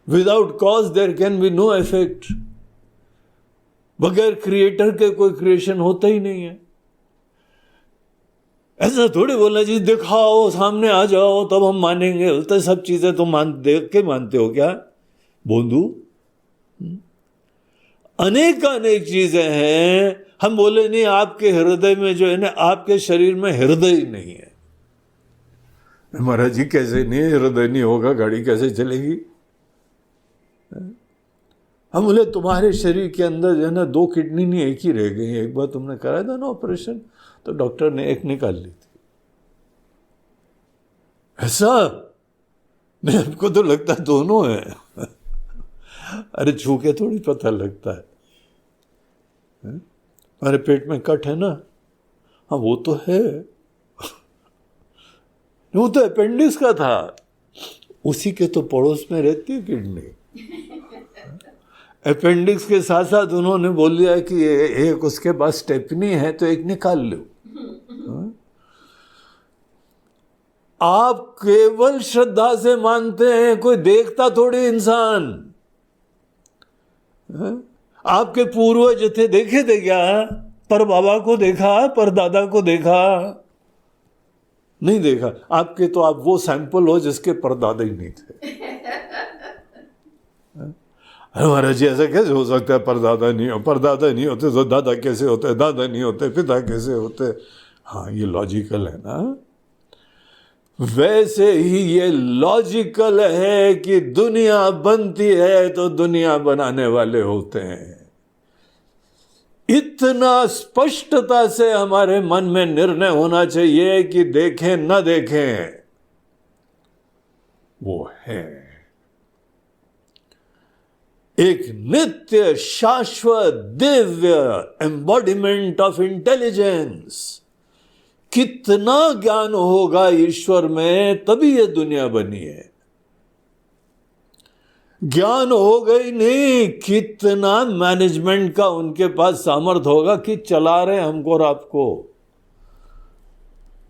Without cause there can be no effect. बगैर क्रिएटर के कोई क्रिएशन होता ही नहीं है। ऐसा थोड़ी बोलना जी दिखाओ, सामने आ जाओ तब हम मानेंगे, बोलते सब चीजें तो देख के मानते हो क्या बोंदू? अनेक चीजें हैं, हम बोले नहीं आपके हृदय में जो है ना, आपके शरीर में हृदय ही नहीं है। महाराज जी कैसे नहीं, हृदय नहीं होगा गाड़ी कैसे चलेगी? हम बोले तुम्हारे शरीर के अंदर जो है ना 2 किडनी नहीं, एक ही रह गई। एक बार तुमने कराया था ना ऑपरेशन, तो डॉक्टर ने एक निकाल ली थी। ऐसा नहीं, हमको तो लगता दोनों है। अरे छू के थोड़ी पता लगता है। हमारे पेट में कट है ना, हाँ वो तो है, वो तो अपेंडिक्स का था, उसी के तो पड़ोस में रहती है किडनी। अपेंडिक्स के साथ साथ उन्होंने बोल दिया कि एक उसके पास स्टेपनी है तो एक निकाल लो। आप केवल श्रद्धा से मानते हैं, कोई देखता थोड़ी इंसान। आपके पूर्वज थे, देखे थे क्या? पर बाबा को देखा, पर दादा को देखा? नहीं देखा। आपके तो आप वो सैंपल हो जिसके परदादा ही नहीं थे। अरे महाराज जी ऐसा कैसे हो सकता है? परदादा नहीं हो, परदादा नहीं होते तो दादा कैसे होते, दादा नहीं होते पिता कैसे होते? हाँ ये लॉजिकल है ना। वैसे ही ये लॉजिकल है कि दुनिया बनती है तो दुनिया बनाने वाले होते हैं। इतना स्पष्टता से हमारे मन में निर्णय होना चाहिए कि देखें न देखें, वो है एक नित्य शाश्वत दिव्य एम्बॉडिमेंट ऑफ इंटेलिजेंस। कितना ज्ञान होगा ईश्वर में तभी ये दुनिया बनी है। ज्ञान हो गई नहीं, कितना मैनेजमेंट का उनके पास सामर्थ्य होगा कि चला रहे हमको और आपको।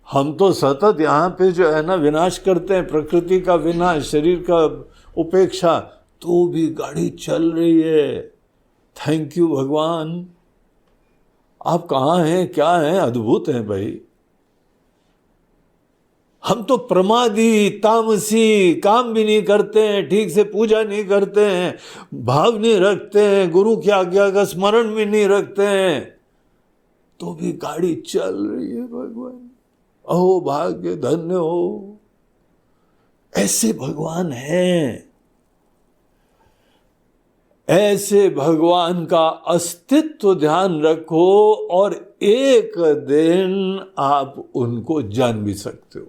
हम तो सतत यहां पे जो है ना विनाश करते हैं, प्रकृति का विनाश, शरीर का उपेक्षा, तो भी गाड़ी चल रही है। थैंक यू भगवान। आप कहाँ हैं, क्या हैं? अद्भुत हैं भाई। हम तो प्रमादी, तामसी, काम भी नहीं करते हैं, ठीक से पूजा नहीं करते हैं, भाव नहीं रखते हैं, गुरु की आज्ञा का स्मरण भी नहीं रखते हैं, तो भी गाड़ी चल रही है। भगवान अहो भाग्य, धन्य हो। ऐसे भगवान हैं। ऐसे भगवान का अस्तित्व ध्यान रखो और एक दिन आप उनको जान भी सकते हो।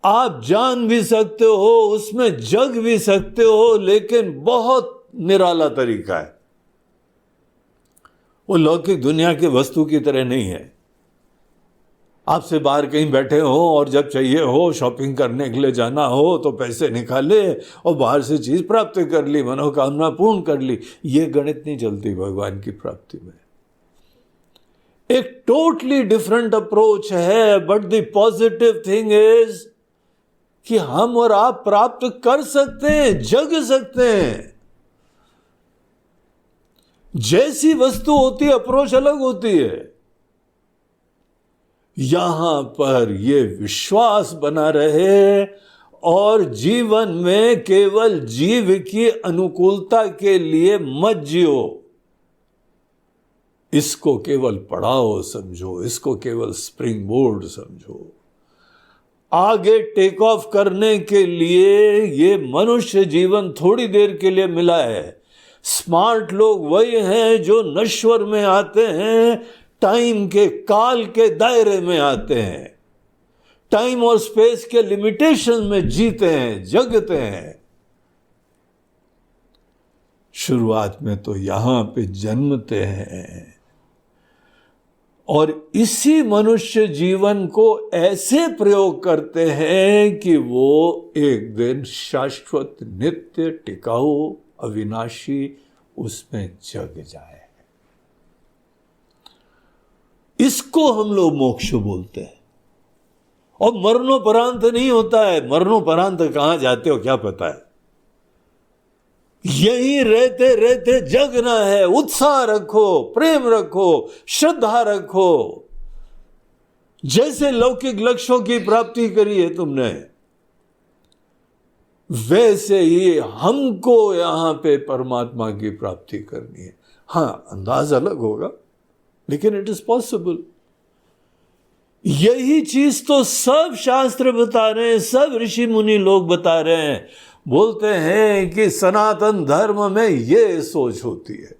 आप जान भी सकते हो, उसमें जग भी सकते हो, लेकिन बहुत निराला तरीका है। वो लौकिक दुनिया की वस्तु की तरह नहीं है। आपसे बाहर कहीं बैठे हो और जब चाहिए हो शॉपिंग करने के लिए जाना हो तो पैसे निकाले और बाहर से चीज प्राप्त कर ली, मनोकामना पूर्ण कर ली। ये गणित नहीं चलती भगवान की प्राप्ति में। एक टोटली डिफरेंट अप्रोच है। But the positive thing is कि हम और आप प्राप्त कर सकते हैं, जग सकते हैं। जैसी वस्तु होती है अप्रोच अलग होती है। यहां पर यह विश्वास बना रहे और जीवन में केवल जीव की अनुकूलता के लिए मत जियो। इसको केवल पड़ाव समझो, इसको केवल स्प्रिंग बोर्ड समझो। आगे टेक ऑफ करने के लिए ये मनुष्य जीवन थोड़ी देर के लिए मिला है। स्मार्ट लोग वही हैं जो नश्वर में आते हैं, टाइम के काल के दायरे में आते हैं, टाइम और स्पेस के लिमिटेशन में जीते हैं, जगते हैं। शुरुआत में तो यहां पे जन्मते हैं और इसी मनुष्य जीवन को ऐसे प्रयोग करते हैं कि वो एक दिन शाश्वत, नित्य, टिकाऊ, अविनाशी उसमें जग जाए। इसको हम लोग मोक्ष बोलते हैं। और मरणोपरांत नहीं होता है। मरणोपरांत कहां जाते हो क्या पता है। यही रहते रहते जगना है। उत्साह रखो, प्रेम रखो, श्रद्धा रखो। जैसे लौकिक लक्ष्यों की प्राप्ति करी है तुमने, वैसे ही हमको यहां पे परमात्मा की प्राप्ति करनी है। हां, अंदाज अलग होगा लेकिन इट इज पॉसिबल। यही चीज तो सब शास्त्र बता रहे हैं, सब ऋषि मुनि लोग बता रहे हैं। बोलते हैं कि सनातन धर्म में ये सोच होती है।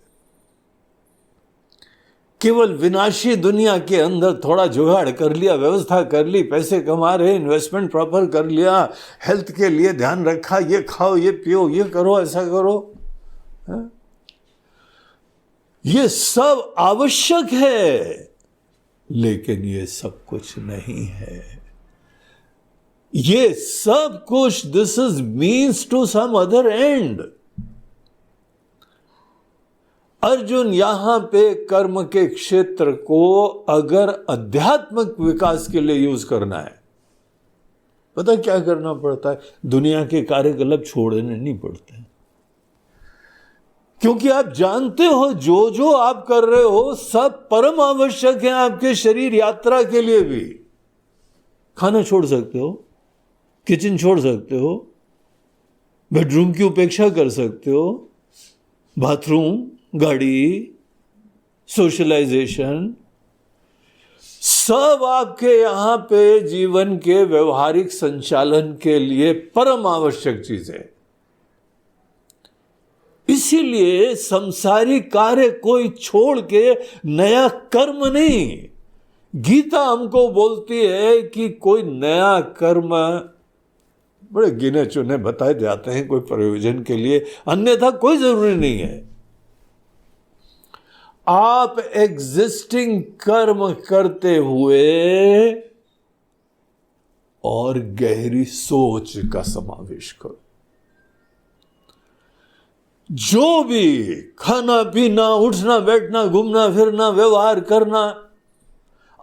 केवल विनाशी दुनिया के अंदर थोड़ा जुगाड़ कर लिया, व्यवस्था कर ली, पैसे कमा रहे, इन्वेस्टमेंट प्रॉपर कर लिया, हेल्थ के लिए ध्यान रखा, ये खाओ, ये पियो, ये करो, ऐसा करो। है? ये सब आवश्यक है लेकिन ये सब कुछ नहीं है। ये सब कुछ this is means to some other end. Arjun यहां पे कर्म के क्षेत्र को अगर आध्यात्मिक विकास के लिए यूज करना है, पता क्या करना पड़ता है? दुनिया के कार्यकलाप छोड़ने नहीं पड़ते, क्योंकि आप जानते हो जो जो आप कर रहे हो सब परम आवश्यक है आपके शरीर यात्रा के लिए भी। खाना छोड़ सकते हो, किचन छोड़ सकते हो, बेडरूम की उपेक्षा कर सकते हो, बाथरूम, गाड़ी, सोशलाइजेशन, सब आपके यहां पे जीवन के व्यवहारिक संचालन के लिए परम आवश्यक चीजें। इसीलिए संसारिक कार्य कोई छोड़ के नया कर्म नहीं। गीता हमको बोलती है कि कोई नया कर्म बड़े गिने चुने बताए जाते हैं कोई प्रयोजन के लिए, अन्यथा कोई जरूरी नहीं है। आप एग्जिस्टिंग कर्म करते हुए और गहरी सोच का समावेश करो। जो भी खाना पीना, उठना बैठना, घूमना फिरना, व्यवहार करना,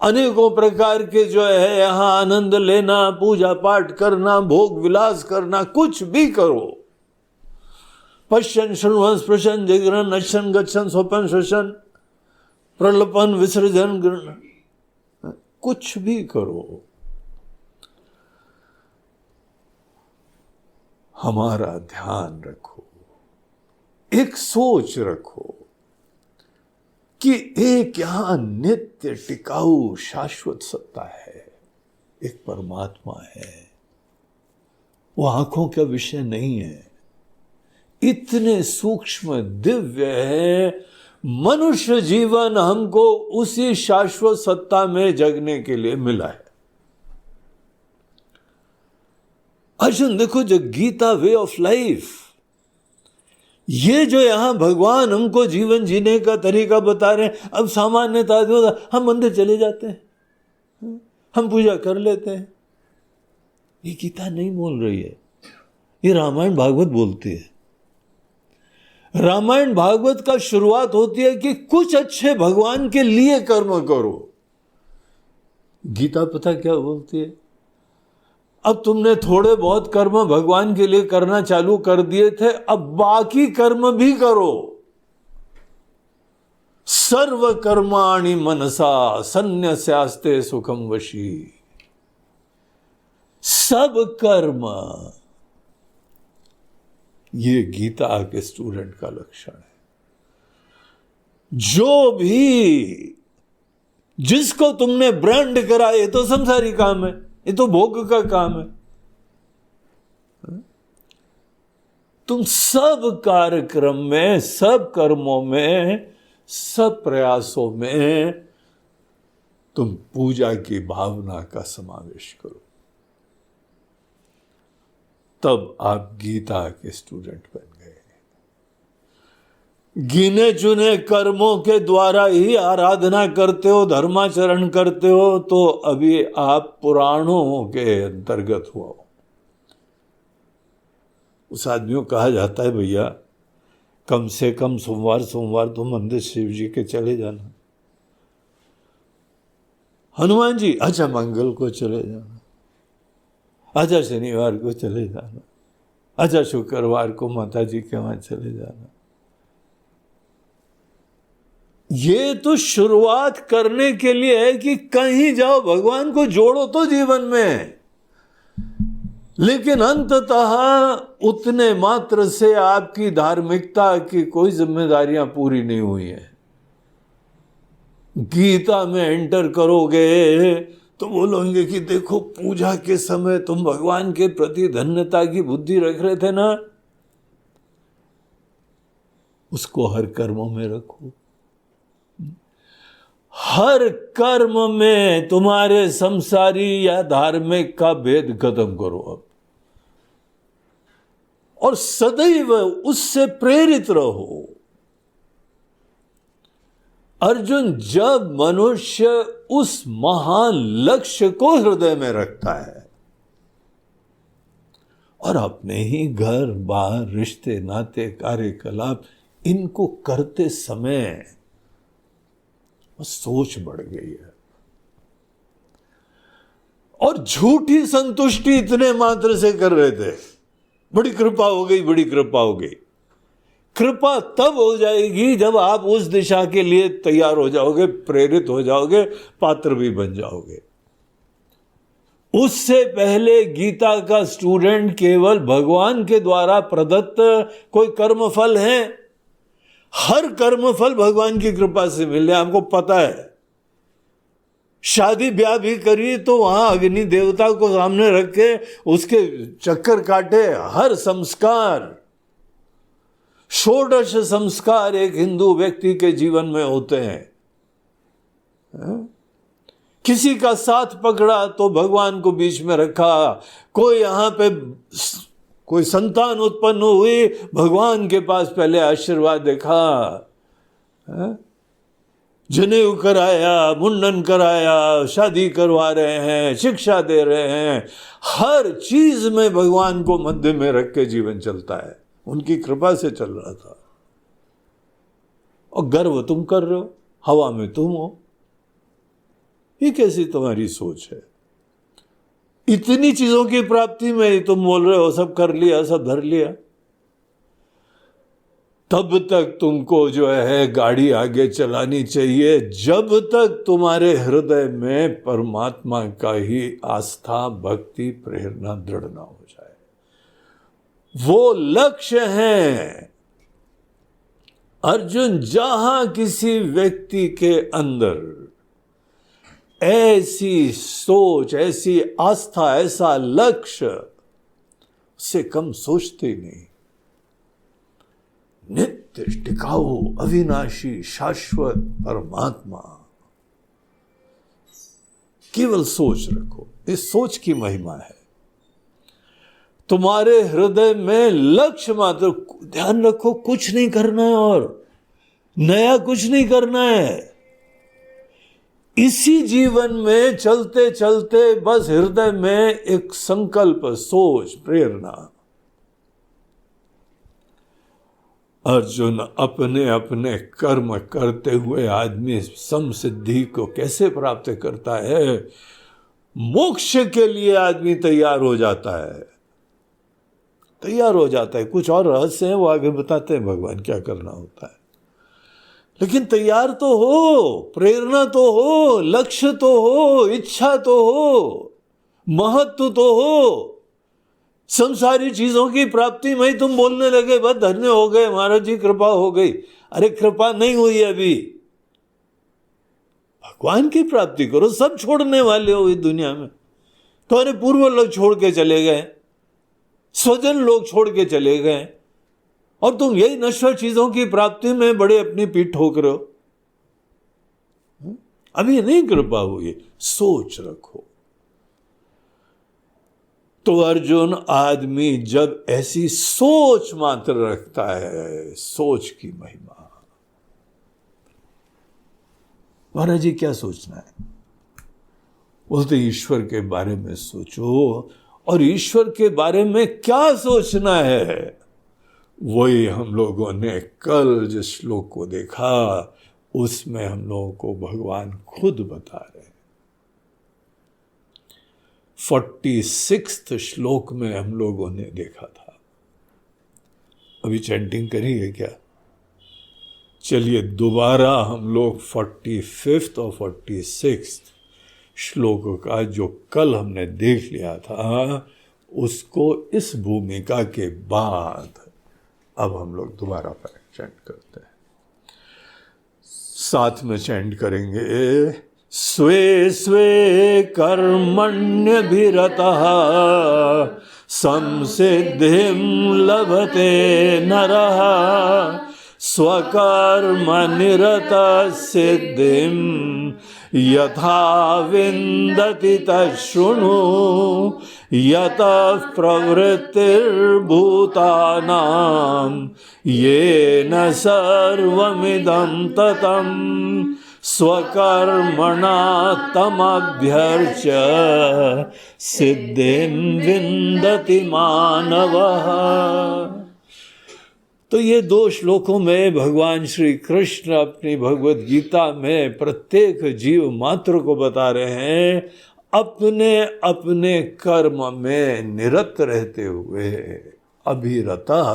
अनेकों प्रकार के जो है यहां आनंद लेना, पूजा पाठ करना, भोग विलास करना, कुछ भी करो, पश्यन शृण्वन् स्पृशन् जिघ्रन् नश्यन् गच्छन् स्वपन् श्वसन् प्रलपन विसर्जन, कुछ भी करो, हमारा ध्यान रखो, एक सोच रखो कि एक यहां नित्य टिकाऊ शाश्वत सत्ता है, एक परमात्मा है। वो आंखों का विषय नहीं है, इतने सूक्ष्म दिव्य है। मनुष्य जीवन हमको उसी शाश्वत सत्ता में जगने के लिए मिला है। अर्जुन देखो, जो गीता वे ऑफ लाइफ, ये जो यहां भगवान हमको जीवन जीने का तरीका बता रहे हैं, अब सामान्यता हम मंदिर चले जाते हैं, हम पूजा कर लेते हैं, ये गीता नहीं बोल रही है, ये रामायण भागवत बोलती है। रामायण भागवत का शुरुआत होती है कि कुछ अच्छे भगवान के लिए कर्म करो। गीता पता क्या बोलती है? अब तुमने थोड़े बहुत कर्म भगवान के लिए करना चालू कर दिए थे, अब बाकी कर्म भी करो। सर्व कर्माणि मनसा सन्न्यस्यास्ते सुखम वशी। सब कर्म, ये गीता के स्टूडेंट का लक्षण है। जो भी जिसको तुमने ब्रांड करा, ये तो संसारी काम है, ये तो भोग का काम है। तुम सब कार्यक्रम में, सब कर्मों में, सब प्रयासों में तुम पूजा की भावना का समावेश करो, तब आप गीता के स्टूडेंट बन गए। गिने चुने कर्मों के द्वारा ही आराधना करते हो, धर्माचरण करते हो, तो अभी आप पुराणों के अंतर्गत हुआ। उस आदमी को कहा जाता है, भैया कम से कम सोमवार तो मंदिर शिव जी के चले जाना। हनुमान जी, अच्छा मंगल को चले जाना, अच्छा शनिवार को चले जाना, अच्छा शुक्रवार को माता जी के वहां चले जाना। ये तो शुरुआत करने के लिए है कि कहीं जाओ, भगवान को जोड़ो तो जीवन में, लेकिन अंततः उतने मात्र से आपकी धार्मिकता की कोई जिम्मेदारियां पूरी नहीं हुई है। गीता में एंटर करोगे तो बोलोगे कि देखो, पूजा के समय तुम भगवान के प्रति धन्यता की बुद्धि रख रहे थे ना, उसको हर कर्म में रखो। हर कर्म में तुम्हारे संसारी या धार्मिक का भेद खत्म करो अब, और सदैव उससे प्रेरित रहो। अर्जुन, जब मनुष्य उस महान लक्ष्य को हृदय में रखता है और अपने ही घर बार, रिश्ते नाते, कार्यकलाप, इनको करते समय सोच बढ़ गई है, और झूठी संतुष्टि इतने मात्र से कर रहे थे, बड़ी कृपा हो गई, बड़ी कृपा हो गई। कृपा तब हो जाएगी जब आप उस दिशा के लिए तैयार हो जाओगे, प्रेरित हो जाओगे, पात्र भी बन जाओगे। उससे पहले गीता का स्टूडेंट केवल भगवान के द्वारा प्रदत्त कोई कर्मफल है, हर कर्मफल भगवान की कृपा से मिले, हमको पता है। शादी ब्याह भी करी तो वहां अग्नि देवता को सामने रख के उसके चक्कर काटे। हर संस्कार, षोडश संस्कार एक हिंदू व्यक्ति के जीवन में होते हैं। किसी का साथ पकड़ा तो भगवान को बीच में रखा, कोई यहां पे कोई संतान उत्पन्न हुई, भगवान के पास पहले आशीर्वाद देखा, जनेऊ कराया, मुंडन कराया, शादी करवा रहे हैं, शिक्षा दे रहे हैं, हर चीज में भगवान को मध्य में रख के जीवन चलता है। उनकी कृपा से चल रहा था। और गर्व तुम कर रहे हो, हवा में तुम हो। ये कैसी तुम्हारी सोच है? इतनी चीजों की प्राप्ति में तुम बोल रहे हो सब कर लिया, सब धर लिया। तब तक तुमको जो है गाड़ी आगे चलानी चाहिए जब तक तुम्हारे हृदय में परमात्मा का ही आस्था, भक्ति, प्रेरणा दृढ़ ना हो जाए। वो लक्ष्य है। अर्जुन, जहां किसी व्यक्ति के अंदर ऐसी सोच, ऐसी आस्था, ऐसा लक्ष्य, उससे कम सोचते ही नहीं। नित्य टिकाऊ, अविनाशी, शाश्वत परमात्मा, केवल सोच रखो। इस सोच की महिमा है। तुम्हारे हृदय में लक्ष्य मात्र, ध्यान रखो, कुछ नहीं करना है और नया कुछ नहीं करना है। इसी जीवन में चलते चलते बस हृदय में एक संकल्प, सोच, प्रेरणा। अर्जुन अपने अपने कर्म करते हुए आदमी समसिद्धि को कैसे प्राप्त करता है? मोक्ष के लिए आदमी तैयार हो जाता है, तैयार हो जाता है। कुछ और रहस्य है, वो आगे बताते हैं भगवान क्या करना होता है। लेकिन तैयार तो हो, प्रेरणा तो हो, लक्ष्य तो हो, इच्छा तो हो, महत्व तो हो। संसारी चीजों की प्राप्ति में ही तुम बोलने लगे बस धन्य हो गए, महाराज जी कृपा हो गई। अरे कृपा नहीं हुई अभी, भगवान की प्राप्ति करो। सब छोड़ने वाले हो इस दुनिया में। तुम्हारे पूर्व लोग छोड़ के चले गए, स्वजन लोग छोड़ के चले गए, और तुम यही नश्वर चीजों की प्राप्ति में बड़े अपनी पीठ ठोक रहे हो। अभी नहीं कृपा हुई, सोच रखो। तो अर्जुन आदमी जब ऐसी सोच मात्र रखता है, सोच की महिमा। महाराज जी क्या सोचना है? बोलते ईश्वर के बारे में सोचो। और ईश्वर के बारे में क्या सोचना है? वही हम लोगों ने कल जिस श्लोक को देखा, उसमें हम लोगों को भगवान खुद बता रहे हैं। 46वें श्लोक में हम लोगों ने देखा था। अभी चैंटिंग करिए क्या? चलिए दोबारा हम लोग 45 और 46 श्लोक का जो कल हमने देख लिया था, उसको इस भूमिका के बाद अब हम लोग दोबारा पर चैंट करते हैं। साथ में चैंट करेंगे, स्वे स्वे कर्मण्यभिरतः संसिद्धिं लभते नरः स्वकर्मनिरतः सिद्धिं यथा विन्दति तच्छृणु यतः प्रवृत्तिर्भूतानां येन सर्वमिदं ततं स्वकर्मणा तमभ्यर्च्य सिद्धिं विन्दति मानवः। तो ये 2 श्लोकों में भगवान श्री कृष्ण अपनी भगवत गीता में प्रत्येक जीव मात्र को बता रहे हैं, अपने अपने कर्म में निरत रहते हुए, अभिरतः,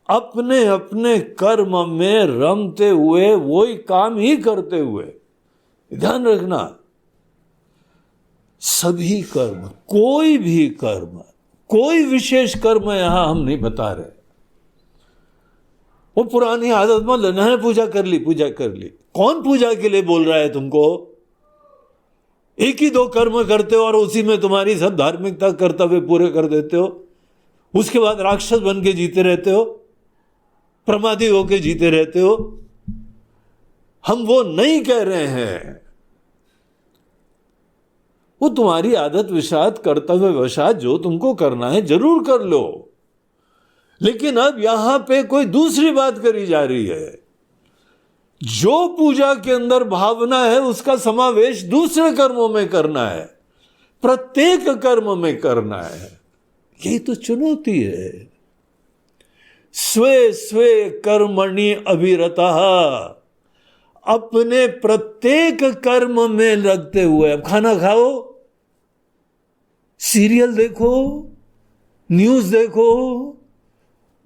अपने अपने कर्म में रमते हुए, वही काम ही करते हुए। ध्यान रखना, सभी कर्म, कोई भी कर्म, कोई विशेष कर्म यहां हम नहीं बता रहे। वो पुरानी आदत मत लेना है, पूजा कर ली, पूजा कर ली। कौन पूजा के लिए बोल रहा है तुमको? एक ही 2 कर्म करते हो और उसी में तुम्हारी सब धार्मिकता कर्तव्य पूरे कर देते हो। उसके बाद राक्षस बन के जीते रहते हो, प्रमादी होके जीते रहते हो। हम वो नहीं कह रहे हैं। वो तुम्हारी आदत वशात, कर्तव्य वशात जो तुमको करना है जरूर कर लो, लेकिन अब यहां पे कोई दूसरी बात करी जा रही है। जो पूजा के अंदर भावना है उसका समावेश दूसरे कर्मों में करना है, प्रत्येक कर्म में करना है। यही तो चुनौती है। स्वे स्वे कर्मणि अभिरतः, अपने प्रत्येक कर्म में लगते हुए। अब खाना खाओ, सीरियल देखो, न्यूज देखो,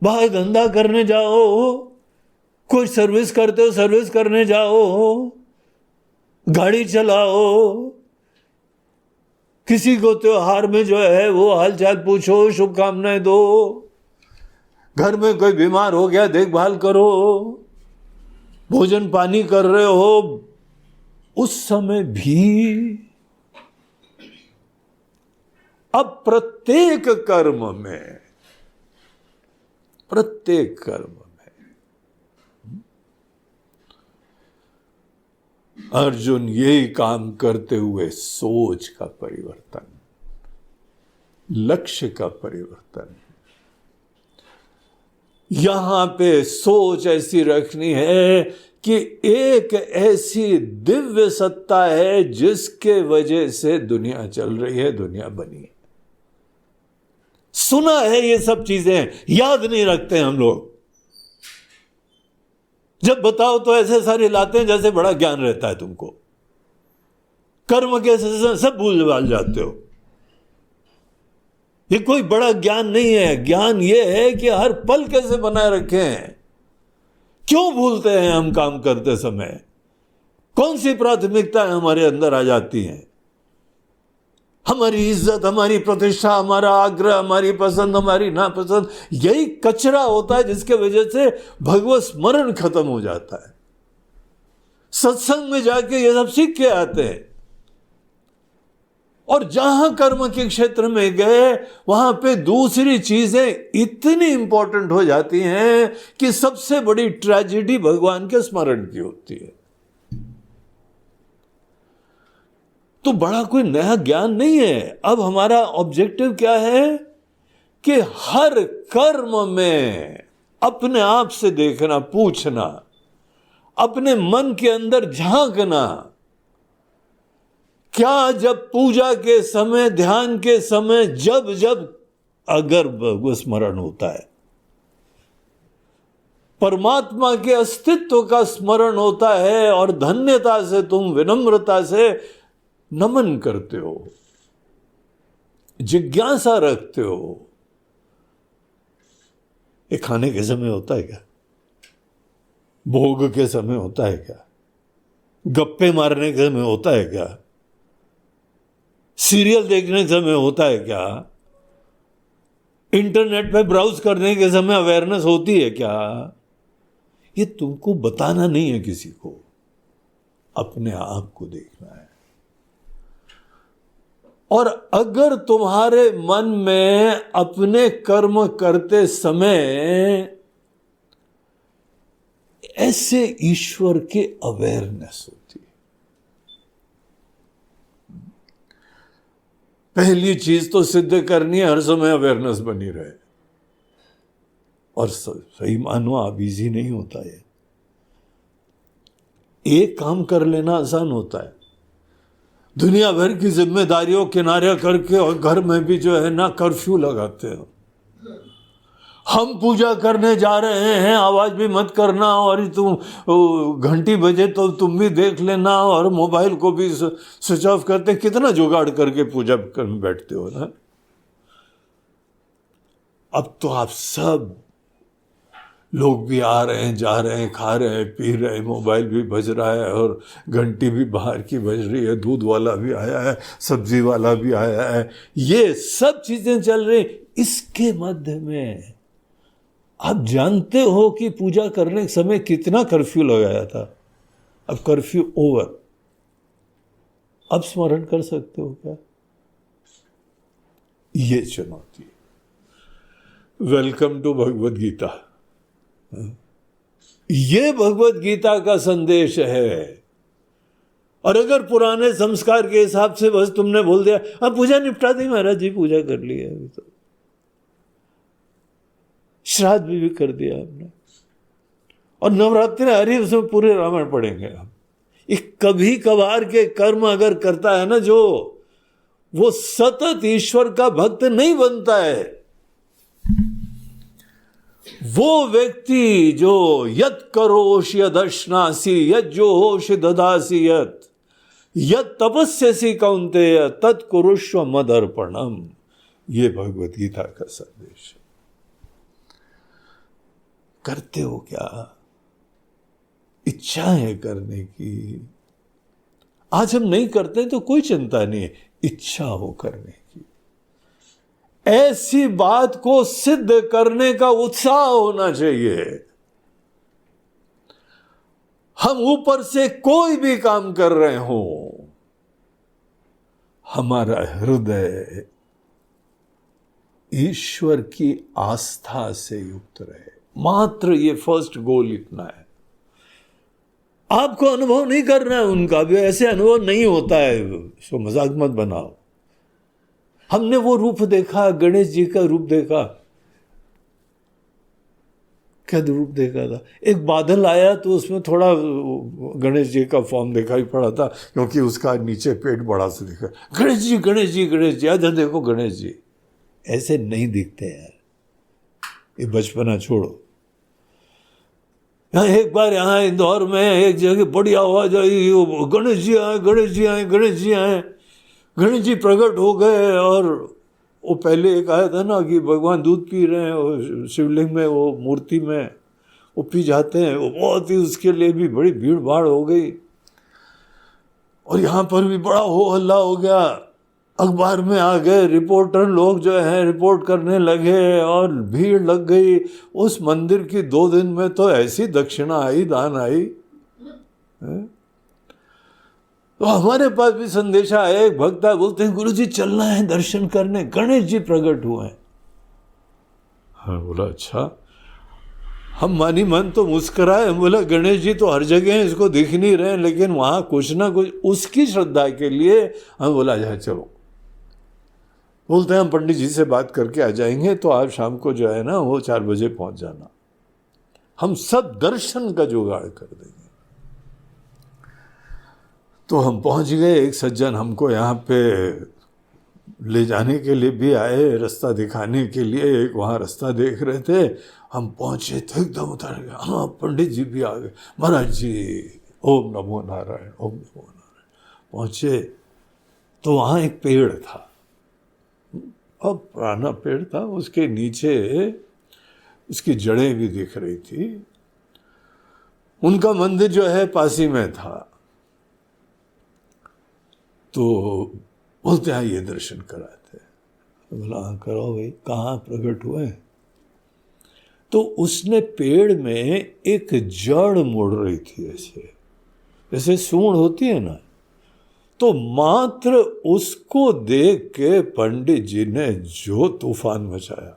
बाहर धंधा करने जाओ, कोई सर्विस करते हो सर्विस करने जाओ, गाड़ी चलाओ, किसी को त्योहार में जो है वो हालचाल पूछो, शुभकामनाएं दो, घर में कोई बीमार हो गया देखभाल करो, भोजन पानी कर रहे हो, उस समय भी अब प्रत्येक कर्म में, प्रत्येक कर्म में अर्जुन यही काम करते हुए सोच का परिवर्तन, लक्ष्य का परिवर्तन। यहां पे सोच ऐसी रखनी है कि एक ऐसी दिव्य सत्ता है जिसके वजह से दुनिया चल रही है, दुनिया बनी है। सुना है ये सब चीजें, याद नहीं रखते हम लोग। जब बताओ तो ऐसे सारे लाते हैं जैसे बड़ा ज्ञान रहता है तुमको। कर्म के सब भूल भाल जाते हो। ये कोई बड़ा ज्ञान नहीं है। ज्ञान ये है कि हर पल कैसे बनाए रखें। क्यों भूलते हैं हम काम करते समय? कौन सी प्राथमिकताएं हमारे अंदर आ जाती हैं? हमारी इज्जत, हमारी प्रतिष्ठा, हमारा आग्रह, हमारी पसंद, हमारी नापसंद, यही कचरा होता है जिसके वजह से भगवत स्मरण खत्म हो जाता है। सत्संग में जाके ये सब सीख के आते हैं, और जहां कर्म के क्षेत्र में गए वहां पे दूसरी चीजें इतनी इंपॉर्टेंट हो जाती हैं कि सबसे बड़ी ट्रेजेडी भगवान के स्मरण की होती है। तो बड़ा कोई नया ज्ञान नहीं है। अब हमारा ऑब्जेक्टिव क्या है कि हर कर्म में अपने आप से देखना, पूछना, अपने मन के अंदर झांकना। क्या जब पूजा के समय, ध्यान के समय, जब जब अगर भगवत स्मरण होता है, परमात्मा के अस्तित्व का स्मरण होता है और धन्यता से तुम विनम्रता से नमन करते हो, जिज्ञासा रखते हो। ये खाने के समय होता है क्या? भोग के समय होता है क्या? गप्पे मारने के समय होता है क्या? सीरियल देखने के समय होता है क्या? इंटरनेट पे ब्राउज करने के समय अवेयरनेस होती है क्या? ये तुमको बताना नहीं है किसी को, अपने आप को देखना है। और अगर तुम्हारे मन में अपने कर्म करते समय ऐसे ईश्वर के अवेयरनेस होती है, पहली चीज तो सिद्ध करनी है हर समय अवेयरनेस बनी रहे। और सही मानो अब इजी नहीं होता है। एक काम कर लेना आसान होता है, दुनिया भर की जिम्मेदारियों किनारे करके और घर में भी जो है ना कर्फ्यू लगाते हैं। हम पूजा करने जा रहे हैं, आवाज भी मत करना, और तुम घंटी बजे तो तुम भी देख लेना, और मोबाइल को भी स्विच ऑफ करते। कितना जुगाड़ करके पूजा करने बैठते हो ना। अब तो आप सब लोग भी आ रहे हैं, जा रहे हैं, खा रहे हैं, पी रहे हैं, मोबाइल भी बज रहा है और घंटी भी बाहर की बज रही है, दूध वाला भी आया है, सब्जी वाला भी आया है, ये सब चीजें चल रही। इसके मध्य में आप जानते हो कि पूजा करने के समय कितना कर्फ्यू लगाया था। अब कर्फ्यू ओवर, अब स्मरण कर सकते हो क्या? ये चुनौती। Welcome to Bhagavad Gita. ये भगवद गीता का संदेश है। और अगर पुराने संस्कार के हिसाब से बस तुमने बोल दिया अब पूजा निपटा दी, महाराज जी पूजा कर ली है, तो श्राद्ध भी कर दिया हमने, और नवरात्रि हरी उसमें पूरे रामायण पढ़ेंगे हम। एक कभी कभार के कर्म अगर करता है ना जो, वो सतत ईश्वर का भक्त नहीं बनता है। वो व्यक्ति जो यत् करोषि यदश्नासि यत् जोहोषि ददासि यत् तपस्यसि कौन्तेय तत् कुरुष्व मदर्पणम। ये भगवत गीता का संदेश है। करते हो क्या? इच्छा है करने की। आज हम नहीं करते तो कोई चिंता नहीं है, इच्छा हो करने की। ऐसी बात को सिद्ध करने का उत्साह होना चाहिए। हम ऊपर से कोई भी काम कर रहे हो, हमारा हृदय ईश्वर की आस्था से युक्त रहे। मात्र ये फर्स्ट गोल इतना है। आपको अनुभव नहीं करना है उनका, भी ऐसे अनुभव नहीं होता है, सो मजाक मत बनाओ। हमने वो रूप देखा, गणेश जी का रूप देखा। क्या रूप देखा था? एक बादल आया तो उसमें थोड़ा गणेश जी का फॉर्म दिखाई पड़ा था, क्योंकि उसका नीचे पेट बड़ा सा दिखा। गणेश जी गणेश जी गणेश जी, आज देखो गणेश जी। ऐसे नहीं दिखते यार, ये बचपना छोड़ो। यहाँ एक बार यहाँ इंदौर में एक जगह बड़ी आवाज आई, गणेश जी आए गणेश जी आए गणेश जी आए। गणेश जी प्रकट हो गए, और वो पहले एक आया था ना कि भगवान दूध पी रहे हैं, वो शिवलिंग में, वो मूर्ति में वो पी जाते हैं, वो बहुत ही, उसके लिए भी बड़ी भीड़ भाड़ हो गई। और यहाँ पर भी बड़ा हो हल्ला हो गया, अखबार में आ गए, रिपोर्टर लोग जो है रिपोर्ट करने लगे, और भीड़ लग गई। उस मंदिर की 2 दिन में तो ऐसी दक्षिणा आई, दान आई। तो हमारे पास भी संदेशा आया, एक भक्त बोलते हैं गुरु जी चलना है दर्शन करने, गणेश जी प्रकट हुए हैं। हाँ, बोला अच्छा। हम मानी मन तो मुस्कुराए, बोला गणेश जी तो हर जगह हैं, इसको दिख नहीं रहे, लेकिन वहां कुछ ना कुछ उसकी श्रद्धा के लिए हम बोला जाए चलो। बोलते हैं हम पंडित जी से बात करके आ जाएंगे, तो आप शाम को जो है ना वो 4 बजे पहुंच जाना, हम सब दर्शन का जुगाड़ कर देंगे। तो हम पहुंच गए। एक सज्जन हमको यहाँ पे ले जाने के लिए भी आए, रास्ता दिखाने के लिए, एक वहाँ रास्ता देख रहे थे। हम पहुंचे तो एकदम उतर गए, हाँ पंडित जी भी आ गए। महाराज जी ओम नमो नारायण, ओम नमो नारायण। पहुंचे तो वहाँ एक पेड़ था, अब पुराना पेड़ था, उसके नीचे उसकी जड़ें भी दिख रही थी। उनका मंदिर जो है पास ही में था। तो बोलते हैं ये दर्शन कराते। बोला हाँ कराओ भाई, कहाँ प्रकट हुए? तो उसने पेड़ में एक जड़ मुड़ रही थी, ऐसे जैसे सूंड होती है ना। तो मात्र उसको देख के पंडित जी ने जो तूफान मचाया,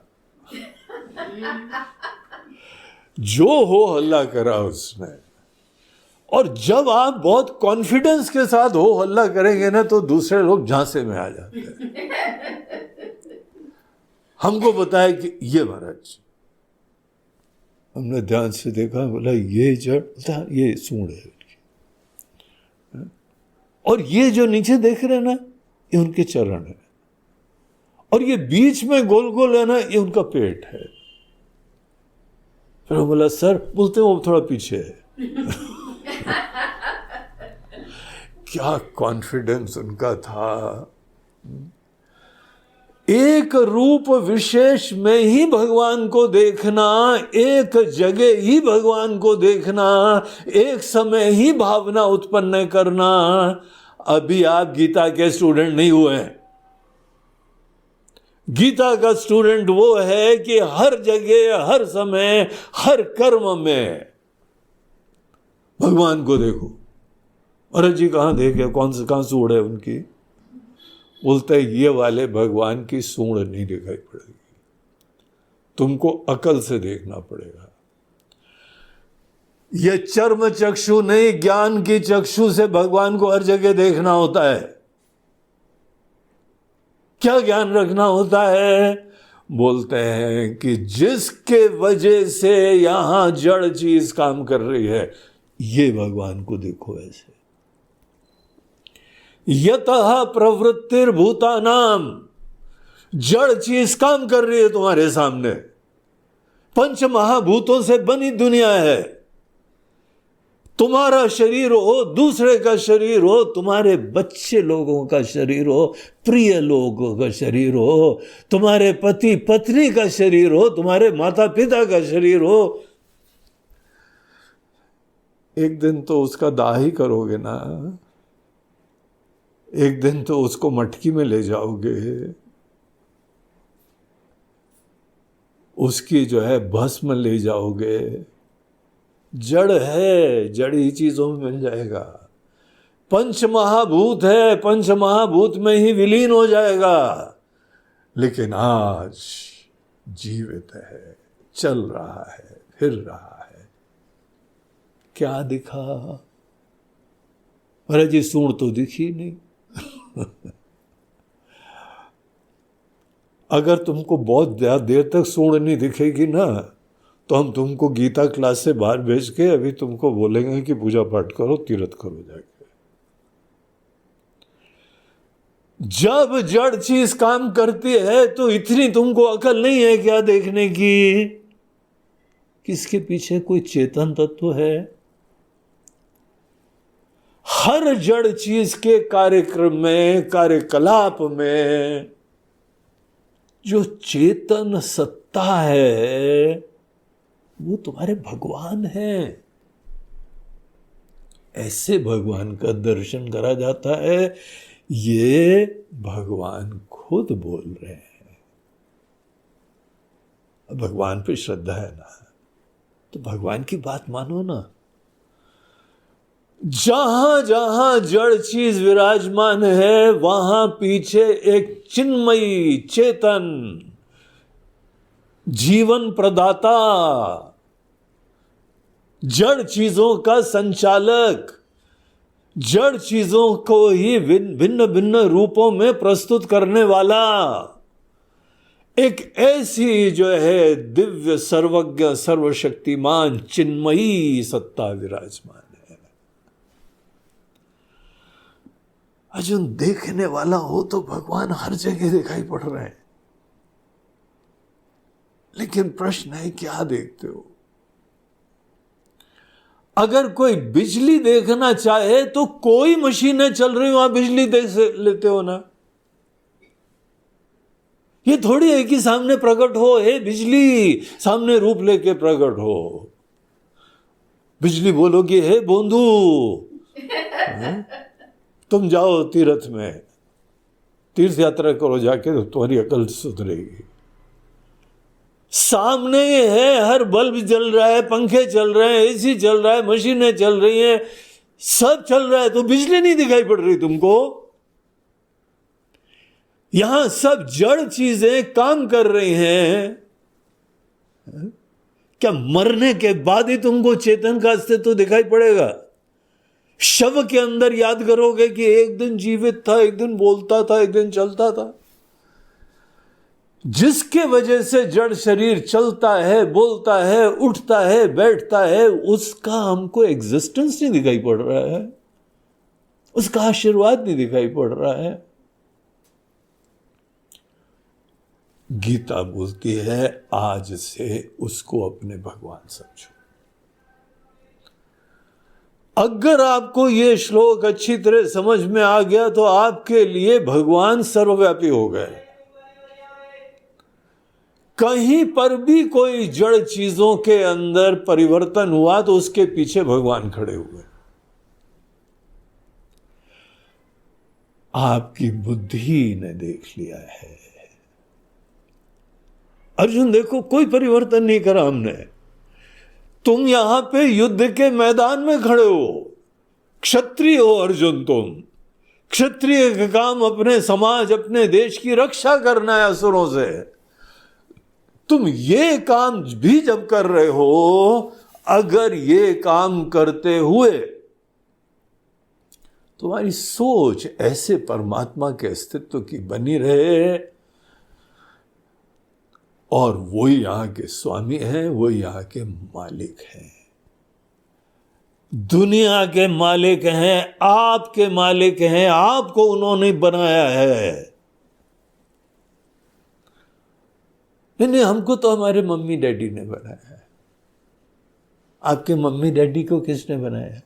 जो हो हल्ला करा उसने। और जब आप बहुत कॉन्फिडेंस के साथ हो हल्ला करेंगे ना, तो दूसरे लोग झांसे में आ जाते हैं। हमको बताया कि ये महाराज, हमने ध्यान से देखा, बोला ये जड़, बोला ये सूंड है उनकी, और ये जो नीचे देख रहे हैं ना, ये उनके चरण है, और ये बीच में गोल गोल है ना, ये उनका पेट है। फिर बोला सर, बोलते वो थोड़ा पीछे है। क्या कॉन्फिडेंस उनका था। एक रूप विशेष में ही भगवान को देखना, एक जगह ही भगवान को देखना, एक समय ही भावना उत्पन्न करना। अभी आप गीता के स्टूडेंट नहीं हुए हैं। गीता का स्टूडेंट वो है कि हर जगह, हर समय, हर कर्म में भगवान को देखो। अरे जी कहाँ देखे, कहाँ सूंड है उनकी? बोलते ये वाले भगवान की सूंड नहीं दिखाई पड़ेगी, तुमको अकल से देखना पड़ेगा। ये चर्म चक्षु नहीं, ज्ञान की चक्षु से भगवान को हर जगह देखना होता है। क्या ज्ञान रखना होता है? बोलते हैं कि जिसके वजह से यहां जड़ चीज काम कर रही है, ये भगवान को देखो ऐसे। यतः प्रवृत्तिर्भूतानाम, जड़ चीज काम कर रही है तुम्हारे सामने। पंच महाभूतों से बनी दुनिया है। तुम्हारा शरीर हो, दूसरे का शरीर हो, तुम्हारे बच्चे लोगों का शरीर हो, प्रिय लोगों का शरीर हो, तुम्हारे पति पत्नी का शरीर हो, तुम्हारे माता पिता का शरीर हो। एक दिन तो उसका दाह ही करोगे ना, एक दिन तो उसको मटकी में ले जाओगे, उसकी जो है भस्म ले जाओगे। जड़ है, जड़ी चीजों में मिल जाएगा। पंच महाभूत है, पंच महाभूत में ही विलीन हो जाएगा। लेकिन आज जीवित है, चल रहा है, फिर रहा है। क्या दिखा? अरे जी सूंड तो दिखी नहीं। अगर तुमको बहुत देर तक सूंड नहीं दिखेगी ना, तो हम तुमको गीता क्लास से बाहर भेज के अभी तुमको बोलेंगे कि पूजा पाठ करो, तीर्थ करो जाके। जब जड़ चीज काम करती है तो इतनी तुमको अकल नहीं है क्या देखने की किसके पीछे कोई चेतन तत्व है? हर जड़ चीज के कार्यक्रम में, कार्यकलाप में जो चेतन सत्ता है वो तुम्हारे भगवान है। ऐसे भगवान का दर्शन करा जाता है। ये भगवान खुद बोल रहे हैं। भगवान पे श्रद्धा है ना, तो भगवान की बात मानो ना। जहां जहां जड़ चीज विराजमान है वहां पीछे एक चिन्मयी चेतन जीवन प्रदाता, जड़ चीजों का संचालक, जड़ चीजों को ही भिन्न भिन्न रूपों में प्रस्तुत करने वाला एक ऐसी जो है दिव्य सर्वज्ञ सर्वशक्तिमान चिन्मयी सत्ता विराजमान है। अर्जुन, देखने वाला हो तो भगवान हर जगह दिखाई पड़ रहे हैं, लेकिन प्रश्न है क्या देखते हो? अगर कोई बिजली देखना चाहे तो कोई मशीनें चल रही वहां बिजली देख लेते हो ना। ये थोड़ी है कि सामने प्रकट हो, हे बिजली, सामने रूप लेके प्रकट हो। बिजली बोलोगे हे बोंधू, तुम जाओ तीर्थ में, तीर्थ यात्रा करो जाके, तो तुम्हारी अकल सुधरेगी। सामने है, हर बल्ब जल रहा है, पंखे चल रहे हैं, एसी चल रहा है, मशीनें चल रही हैं, सब चल रहा है, तो बिजली नहीं दिखाई पड़ रही तुमको? यहां सब जड़ चीजें काम कर रही हैं। क्या मरने के बाद ही तुमको चेतन का अस्तित्व दिखाई पड़ेगा? शव के अंदर याद करोगे कि एक दिन जीवित था, एक दिन बोलता था, एक दिन चलता था। जिसके वजह से जड़ शरीर चलता है, बोलता है, उठता है, बैठता है, उसका हमको एग्जिस्टेंस नहीं दिखाई पड़ रहा है, उसका आशीर्वाद नहीं दिखाई पड़ रहा है। गीता बोलती है आज से उसको अपने भगवान समझो। अगर आपको यह श्लोक अच्छी तरह समझ में आ गया तो आपके लिए भगवान सर्वव्यापी हो गए। कहीं पर भी कोई जड़ चीजों के अंदर परिवर्तन हुआ तो उसके पीछे भगवान खड़े हुए। आपकी बुद्धि ने देख लिया है। अर्जुन देखो, कोई परिवर्तन नहीं करा हमने। तुम यहां पे युद्ध के मैदान में खड़े हो, क्षत्रिय हो अर्जुन। तुम क्षत्रिय का काम अपने समाज, अपने देश की रक्षा करना है असुरों से। तुम ये काम भी जब कर रहे हो, अगर ये काम करते हुए तुम्हारी सोच ऐसे परमात्मा के अस्तित्व की बनी रहे, और वो यहाँ के स्वामी हैं, वो यहाँ के मालिक हैं, दुनिया के मालिक हैं, आपके मालिक हैं, आपको उन्होंने बनाया है। नहीं, हमको तो हमारे मम्मी डैडी ने बनाया है। आपके मम्मी डैडी को किसने बनाया?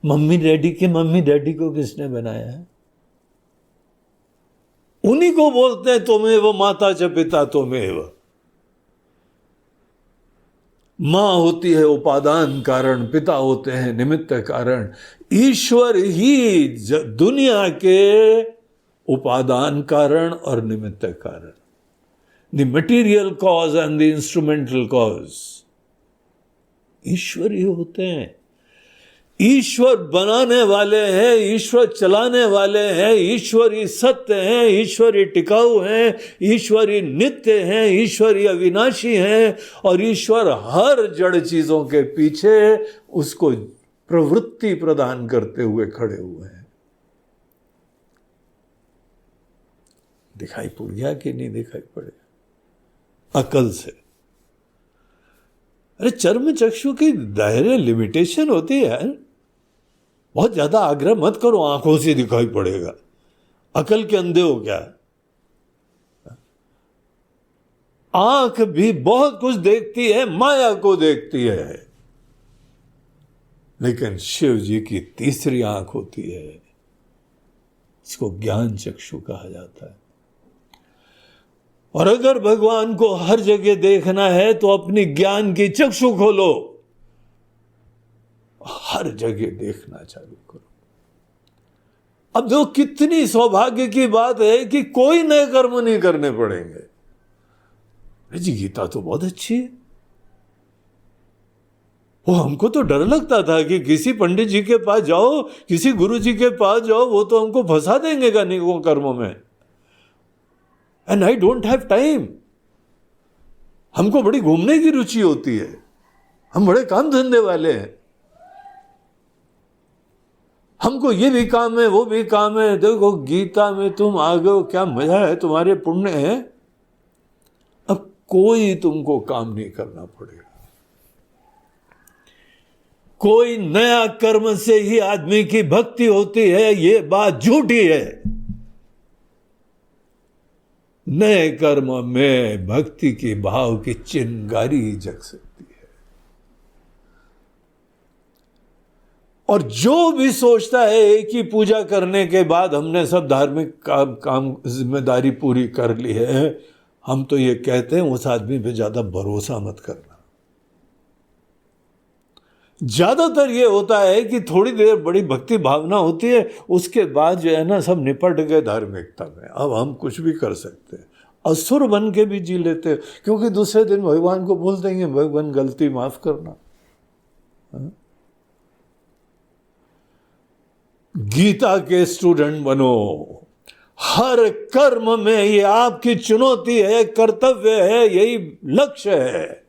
मम्मी डैडी के मम्मी डैडी को किसने बनाया है? उन्हीं को बोलते हैं त्वमेव माता च पिता त्वमेव। मां होती है उपादान कारण, पिता होते हैं निमित्त कारण। ईश्वर ही दुनिया के उपादान कारण और निमित्त कारण, the material cause and the instrumental cause ईश्वर ही होते हैं। ईश्वर बनाने वाले हैं, ईश्वर चलाने वाले हैं, ईश्वर ही सत्य हैं, ईश्वर ही टिकाऊ हैं, ईश्वर ही नित्य हैं, ईश्वर ही अविनाशी हैं, और ईश्वर हर जड़ चीजों के पीछे उसको प्रवृत्ति प्रदान करते हुए खड़े हुए हैं। दिखाई पड़ गया कि नहीं दिखाई पड़ेगा? अकल से। अरे चर्म चक्षु की दायरे लिमिटेशन होती है यार। बहुत ज्यादा आग्रह मत करो आंखों से दिखाई पड़ेगा। अकल के अंधे हो क्या? आंख भी बहुत कुछ देखती है, माया को देखती है, लेकिन शिव जी की तीसरी आंख होती है, इसको ज्ञान चक्षु कहा जाता है। और अगर भगवान को हर जगह देखना है तो अपनी ज्ञान की चक्षु खोलो, हर जगह देखना चालू करो। अब देखो कितनी सौभाग्य की बात है कि कोई नए कर्म नहीं करने पड़ेंगे। जी गीता तो बहुत अच्छी है। वो हमको तो डर लगता था कि किसी पंडित जी के पास जाओ, किसी गुरु जी के पास जाओ, वो तो हमको फंसा देंगे अनेकों कर्मों में। And I don't have time. हमको बड़ी घूमने की रुचि होती है, हम बड़े काम धंधे वाले हैं, हमको ये भी काम है वो भी काम है। देखो गीता में तुम आ गए हो, क्या मजा है, तुम्हारे पुण्य है। अब कोई तुमको काम नहीं करना पड़ेगा। कोई नया कर्म से ही आदमी की भक्ति होती है, ये बात झूठी है। नए कर्म में भक्ति की भाव की चिंगारी जग सकती है। और जो भी सोचता है कि पूजा करने के बाद हमने सब धार्मिक काम जिम्मेदारी पूरी कर ली है, हम तो ये कहते हैं उस आदमी पे ज्यादा भरोसा मत करना। ज्यादातर ये होता है कि थोड़ी देर बड़ी भक्ति भावना होती है, उसके बाद जो है ना सब निपट गए धार्मिकता में, अब हम कुछ भी कर सकते हैं। असुर बन के भी जी लेते हैं, क्योंकि दूसरे दिन भगवान को बोल देंगे भगवान गलती माफ करना। गीता के स्टूडेंट बनो। हर कर्म में ये आपकी चुनौती है, कर्तव्य है, यही लक्ष्य है।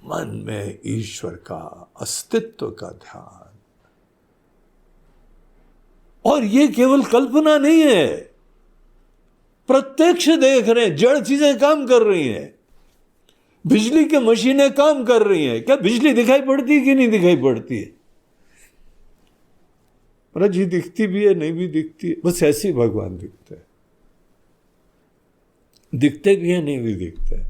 मन में ईश्वर का अस्तित्व का ध्यान। और ये केवल कल्पना नहीं है, प्रत्यक्ष देख रहे हैं। जड़ चीजें काम कर रही हैं, बिजली की मशीनें काम कर रही हैं। क्या बिजली दिखाई पड़ती है कि नहीं दिखाई पड़ती है? जी दिखती भी है, नहीं भी दिखती है, बस ऐसे ही भगवान दिखते हैं। दिखते भी है, नहीं भी दिखते हैं।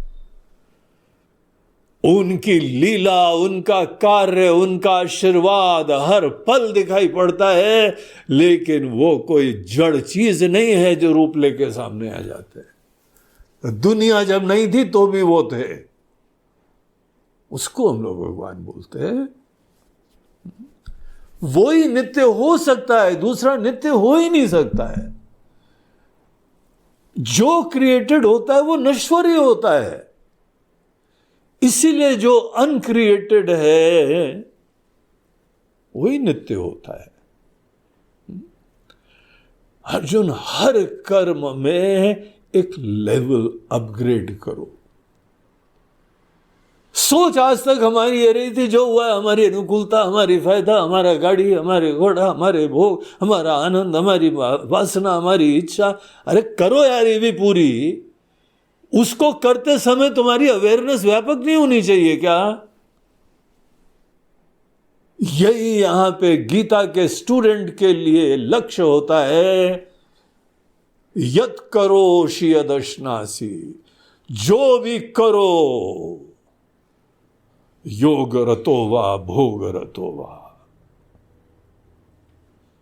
उनकी लीला, उनका कार्य, उनका आशीर्वाद हर पल दिखाई पड़ता है, लेकिन वो कोई जड़ चीज नहीं है जो रूप लेके सामने आ जाते हैं। दुनिया जब नहीं थी तो भी वो थे, उसको हम लोग भगवान बोलते हैं। वो ही नित्य हो सकता है, दूसरा नित्य हो ही नहीं सकता है। जो क्रिएटेड होता है वो नश्वर ही होता है। इसीलिए जो अनक्रिएटेड है वही नित्य होता है। अर्जुन, हर कर्म में एक लेवल अपग्रेड करो। सोच आज तक हमारी ये रही थी, जो हुआ हमारी अनुकूलता, हमारी फायदा, हमारा गाड़ी, हमारे घोड़ा, हमारे भोग, हमारा आनंद, हमारी वासना, हमारी इच्छा। अरे करो यार ये भी पूरी। उसको करते समय तुम्हारी अवेयरनेस व्यापक नहीं होनी चाहिए क्या? यही यहां पे गीता के स्टूडेंट के लिए लक्ष्य होता है। यत् करोषि यदश्नासि, जो भी करो, योग रतो वा भोग रतो वा,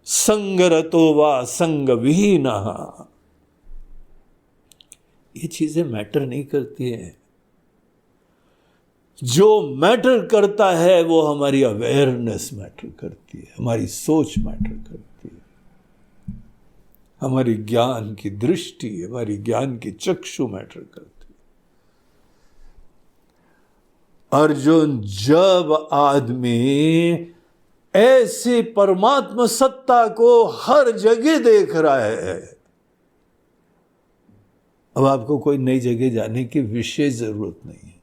संग रतो वा संग विहीनः, ये चीजें मैटर नहीं करती हैं। जो मैटर करता है वो हमारी अवेयरनेस मैटर करती है, हमारी सोच मैटर करती है, हमारी ज्ञान की दृष्टि, हमारी ज्ञान की चक्षु मैटर करती है। अर्जुन, जब आदमी ऐसी परमात्मा सत्ता को हर जगह देख रहा है, अब आपको कोई नई जगह जाने की विशेष जरूरत नहीं है।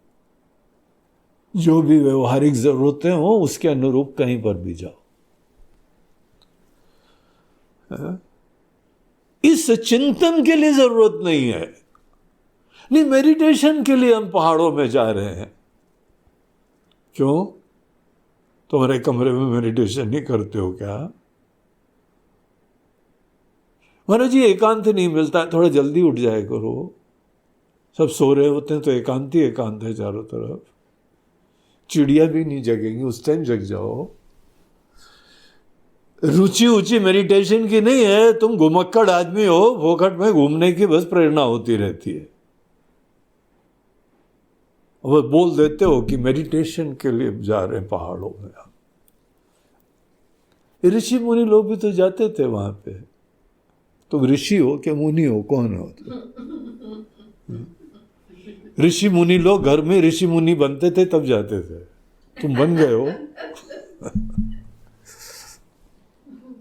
जो भी व्यवहारिक जरूरतें हो उसके अनुरूप कहीं पर भी जाओ। इस चिंतन के लिए जरूरत नहीं है। नहीं, मेडिटेशन के लिए हम पहाड़ों में जा रहे हैं। क्यों? तुम्हारे कमरे में मेडिटेशन नहीं करते हो क्या? महाराज जी, एकांत नहीं मिलता है, थोड़ा जल्दी उठ जाए करो। सब सो रहे होते हैं तो एकांत ही एकांत है चारों तरफ। चिड़िया भी नहीं जगेंगी, उस टाइम जग जाओ। रुचि ऊंची मेडिटेशन की नहीं है, तुम घुमक्कड़ आदमी हो, फोकट में घूमने की बस प्रेरणा होती रहती है। वो बोल देते हो कि मेडिटेशन के लिए जा रहे हैं पहाड़ों में। ऋषि मुनि लोग भी तो जाते थे वहां पे। तुम ऋषि हो क्या मुनि हो? कौन हो तुम? ऋषि मुनि लोग घर में ऋषि मुनि बनते थे तब जाते थे, तुम बन गए हो।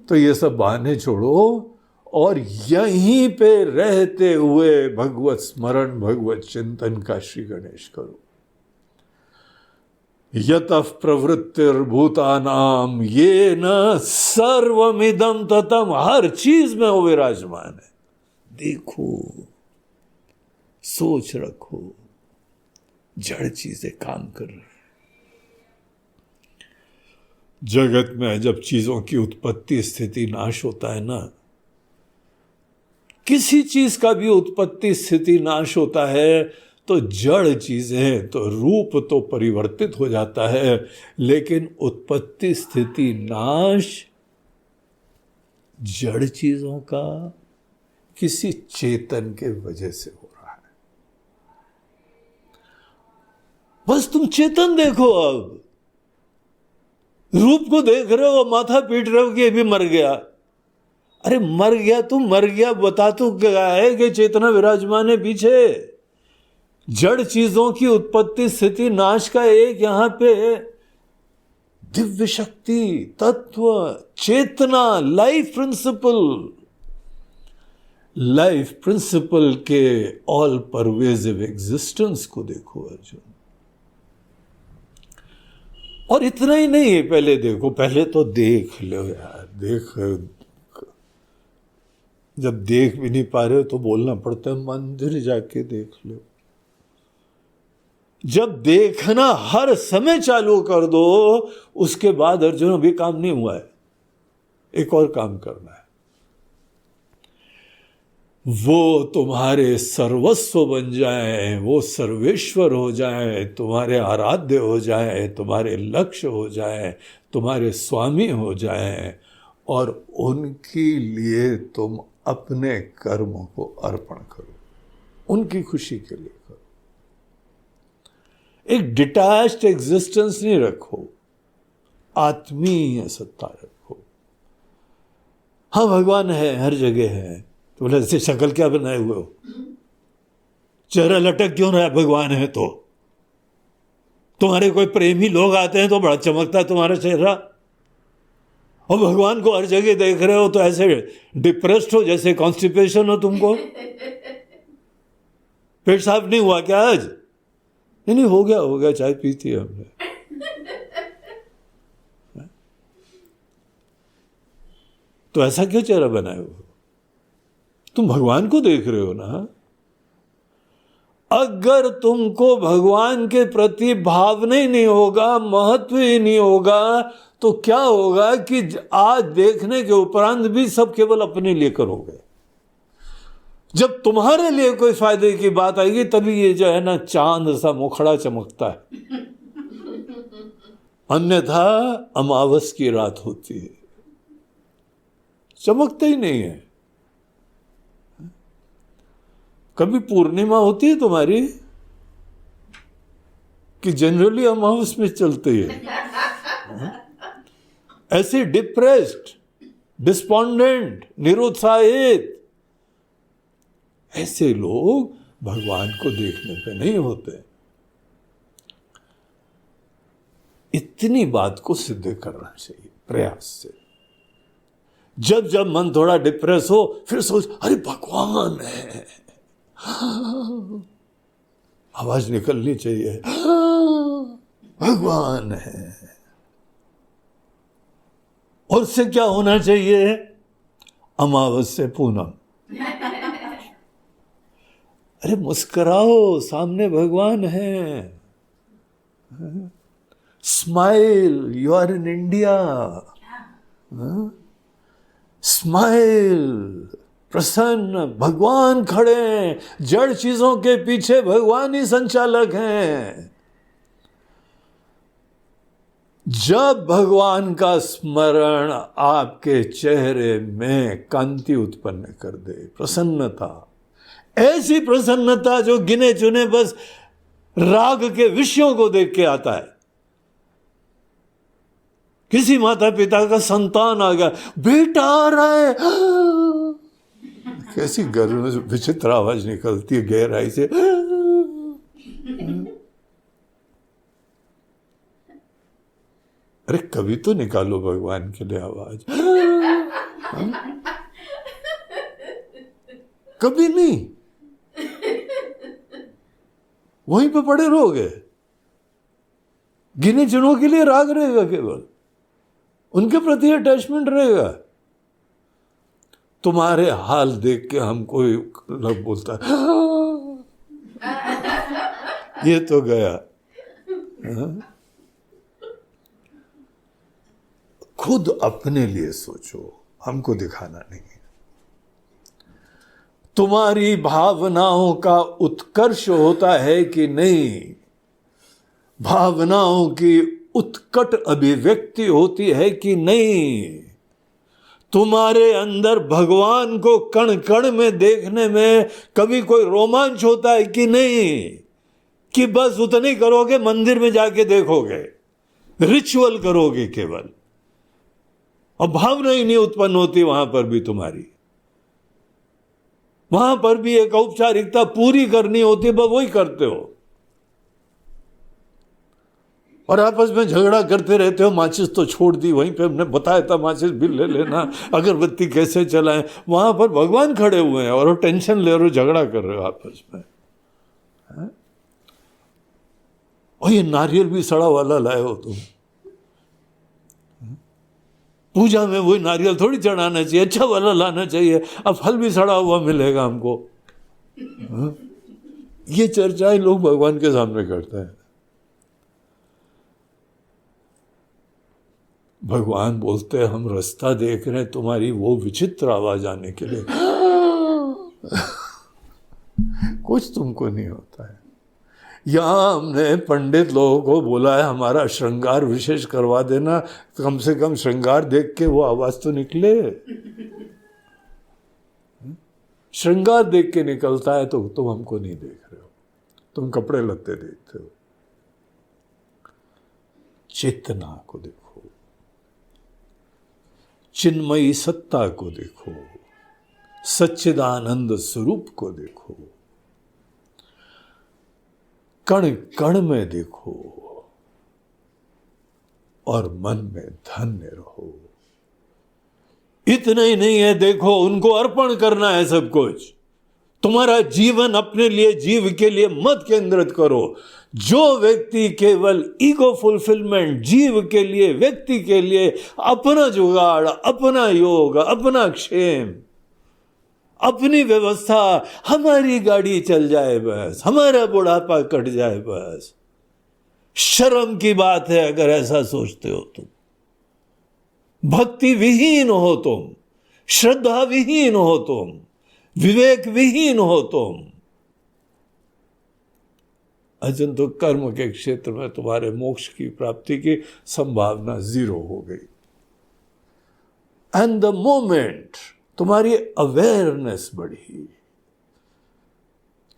तो ये सब बहाने छोड़ो और यहीं पे रहते हुए भगवत स्मरण, भगवत चिंतन का श्री गणेश करो। यतः प्रवृत्तिर्भूतानाम ये न सर्वमिदं ततम, हर चीज में वो विराजमान है। देखो, सोच रखो, जड़ चीजें काम कर रही। जगत में जब चीजों की उत्पत्ति स्थिति नाश होता है ना, किसी चीज का भी उत्पत्ति स्थिति नाश होता है तो जड़ चीजें तो रूप तो परिवर्तित हो जाता है, लेकिन उत्पत्ति स्थिति नाश जड़ चीजों का किसी चेतन के वजह से हो रहा है। बस तुम चेतन देखो। अब रूप को देख रहे हो, माथा पीट रहे हो कि ये भी मर गया। अरे मर गया, तुम मर गया बता तो क्या है कि चेतना विराजमान है पीछे। जड़ चीजों की उत्पत्ति स्थिति नाश का एक यहां पे दिव्य शक्ति, तत्व, चेतना, लाइफ प्रिंसिपल के ऑल परवेजिव एग्जिस्टेंस को देखो अर्जुन। और इतना ही नहीं है, पहले देखो, पहले तो देख लो यार। जब देख भी नहीं पा रहे हो तो बोलना पड़ता है मंदिर जाके देख लो। जब देखना हर समय चालू कर दो, उसके बाद अर्जुन अभी काम नहीं हुआ है, एक और काम करना है। वो तुम्हारे सर्वस्व बन जाए, वो सर्वेश्वर हो जाए, तुम्हारे आराध्य हो जाए, तुम्हारे लक्ष्य हो जाए, तुम्हारे स्वामी हो जाए, और उनके लिए तुम अपने कर्मों को अर्पण करो, उनकी खुशी के लिए करो। एक डिटैच्ड एग्जिस्टेंस नहीं रखो, आत्मीय सत्ता रखो। हाँ, भगवान है, हर जगह है। तो बोले ऐसे शक्ल क्या बनाए हुए हो, चेहरा लटक क्यों रहा है? भगवान है तो तुम्हारे कोई प्रेमी लोग आते हैं तो बड़ा चमकता है तुम्हारा चेहरा, और भगवान को हर जगह देख रहे हो तो ऐसे डिप्रेस्ड हो जैसे कॉन्स्टिपेशन हो तुमको। पेट साफ नहीं हुआ क्या आज? नहीं, हो गया, चाय पी थी हमने। तो ऐसा क्यों चेहरा बनाए हो? तुम भगवान को देख रहे हो ना। अगर तुमको भगवान के प्रति भावना ही नहीं होगा, महत्व ही नहीं होगा, तो क्या होगा कि आज देखने के उपरांत भी सब केवल अपने लिए करोगे। जब तुम्हारे लिए कोई फायदे की बात आएगी तभी ये जो है ना चांद सा मुखड़ा चमकता है, अन्यथा अमावस की रात होती है, चमकता ही नहीं है। कभी पूर्णिमा होती है तुम्हारी कि जनरली अमावस में चलती है? ऐसे डिप्रेस्ड, डिस्पोंडेंट, निरुत्साहित ऐसे लोग भगवान को देखने पे नहीं होते। इतनी बात को सिद्ध करना चाहिए प्रयास से। जब जब मन थोड़ा डिप्रेस हो फिर सोच, अरे भगवान है, आवाज निकलनी चाहिए, भगवान है। और उससे क्या होना चाहिए? अमावस से पूनम। अरे मुस्कुराओ, सामने भगवान है। Smile, you are in India. Smile, प्रसन्न, भगवान खड़े हैं। जड़ चीजों के पीछे भगवान ही संचालक हैं। जब भगवान का स्मरण आपके चेहरे में कांति उत्पन्न कर दे, प्रसन्नता, ऐसी प्रसन्नता जो गिने चुने बस राग के विषयों को देख के आता है। किसी माता पिता का संतान आ गया, बेटा आ रहा है, कैसी गर्भ में विचित्र आवाज निकलती है गहराई से। अरे कभी तो निकालो भगवान के लिए आवाज। कभी नहीं, वहीं पे पड़े रहोगे। गिने चुनों के लिए राग रहेगा, केवल उनके प्रति अटैचमेंट रहेगा। तुम्हारे हाल देख के हम कोई लोग बोलता है ये तो गया। खुद अपने लिए सोचो, हमको दिखाना नहीं है। तुम्हारी भावनाओं का उत्कर्ष होता है कि नहीं, भावनाओं की उत्कट अभिव्यक्ति होती है कि नहीं, तुम्हारे अंदर भगवान को कण कण में देखने में कभी कोई रोमांच होता है कि नहीं, कि बस उतनी करोगे, मंदिर में जाके देखोगे, रिचुअल करोगे केवल, और भावना ही नहीं उत्पन्न होती वहां पर भी तुम्हारी। वहां पर भी एक औपचारिकता पूरी करनी होती है, बस वही करते हो और आपस में झगड़ा करते रहते हो। माचिस तो छोड़ दी, वहीं पे हमने बताया था माचिस भी ले लेना, अगरबत्ती कैसे चलाएं। वहां पर भगवान खड़े हुए हैं और टेंशन ले रहे हो, झगड़ा कर रहे हो आपस में। और ये नारियल भी सड़ा वाला लाए हो तुम। पूजा में वही नारियल थोड़ी चढ़ाना चाहिए, अच्छा वाला लाना चाहिए। अब फल भी सड़ा हुआ मिलेगा हमको। ये चर्चाएं लोग भगवान के सामने करते हैं। भगवान बोलते हैं हम रास्ता देख रहे हैं तुम्हारी वो विचित्र आवाज आने के लिए। कुछ तुमको नहीं होता है। यहाँ हमने पंडित लोगों को बोला है हमारा श्रृंगार विशेष करवा देना, कम से कम श्रृंगार देख के वो आवाज तो निकले। श्रृंगार देख के निकलता है तो तुम हमको नहीं देख रहे हो, तुम कपड़े लत्ते देखते हो। चेतना को देखो, चिन्मयी सत्ता को देखो, सच्चिदानंद स्वरूप को देखो, कण कण में देखो और मन में धन्य रहो। इतना ही नहीं है, देखो उनको अर्पण करना है सब कुछ। तुम्हारा जीवन अपने लिए, जीव के लिए मत केंद्रित करो। जो व्यक्ति केवल ईगो फुलफिलमेंट, जीव के लिए, व्यक्ति के लिए अपना जुगाड़, अपना योग, अपना क्षेम, अपनी व्यवस्था, हमारी गाड़ी चल जाए बस, हमारा बुढ़ापा कट जाए बस, शर्म की बात है अगर ऐसा सोचते हो तुम। भक्ति विहीन हो तुम, श्रद्धा विहीन हो तुम, विवेक विहीन हो तुम। अजन तो कर्म के क्षेत्र में तुम्हारे मोक्ष की प्राप्ति की संभावना 0 हो गई। एंड द मोमेंट तुम्हारी अवेयरनेस बढ़ी,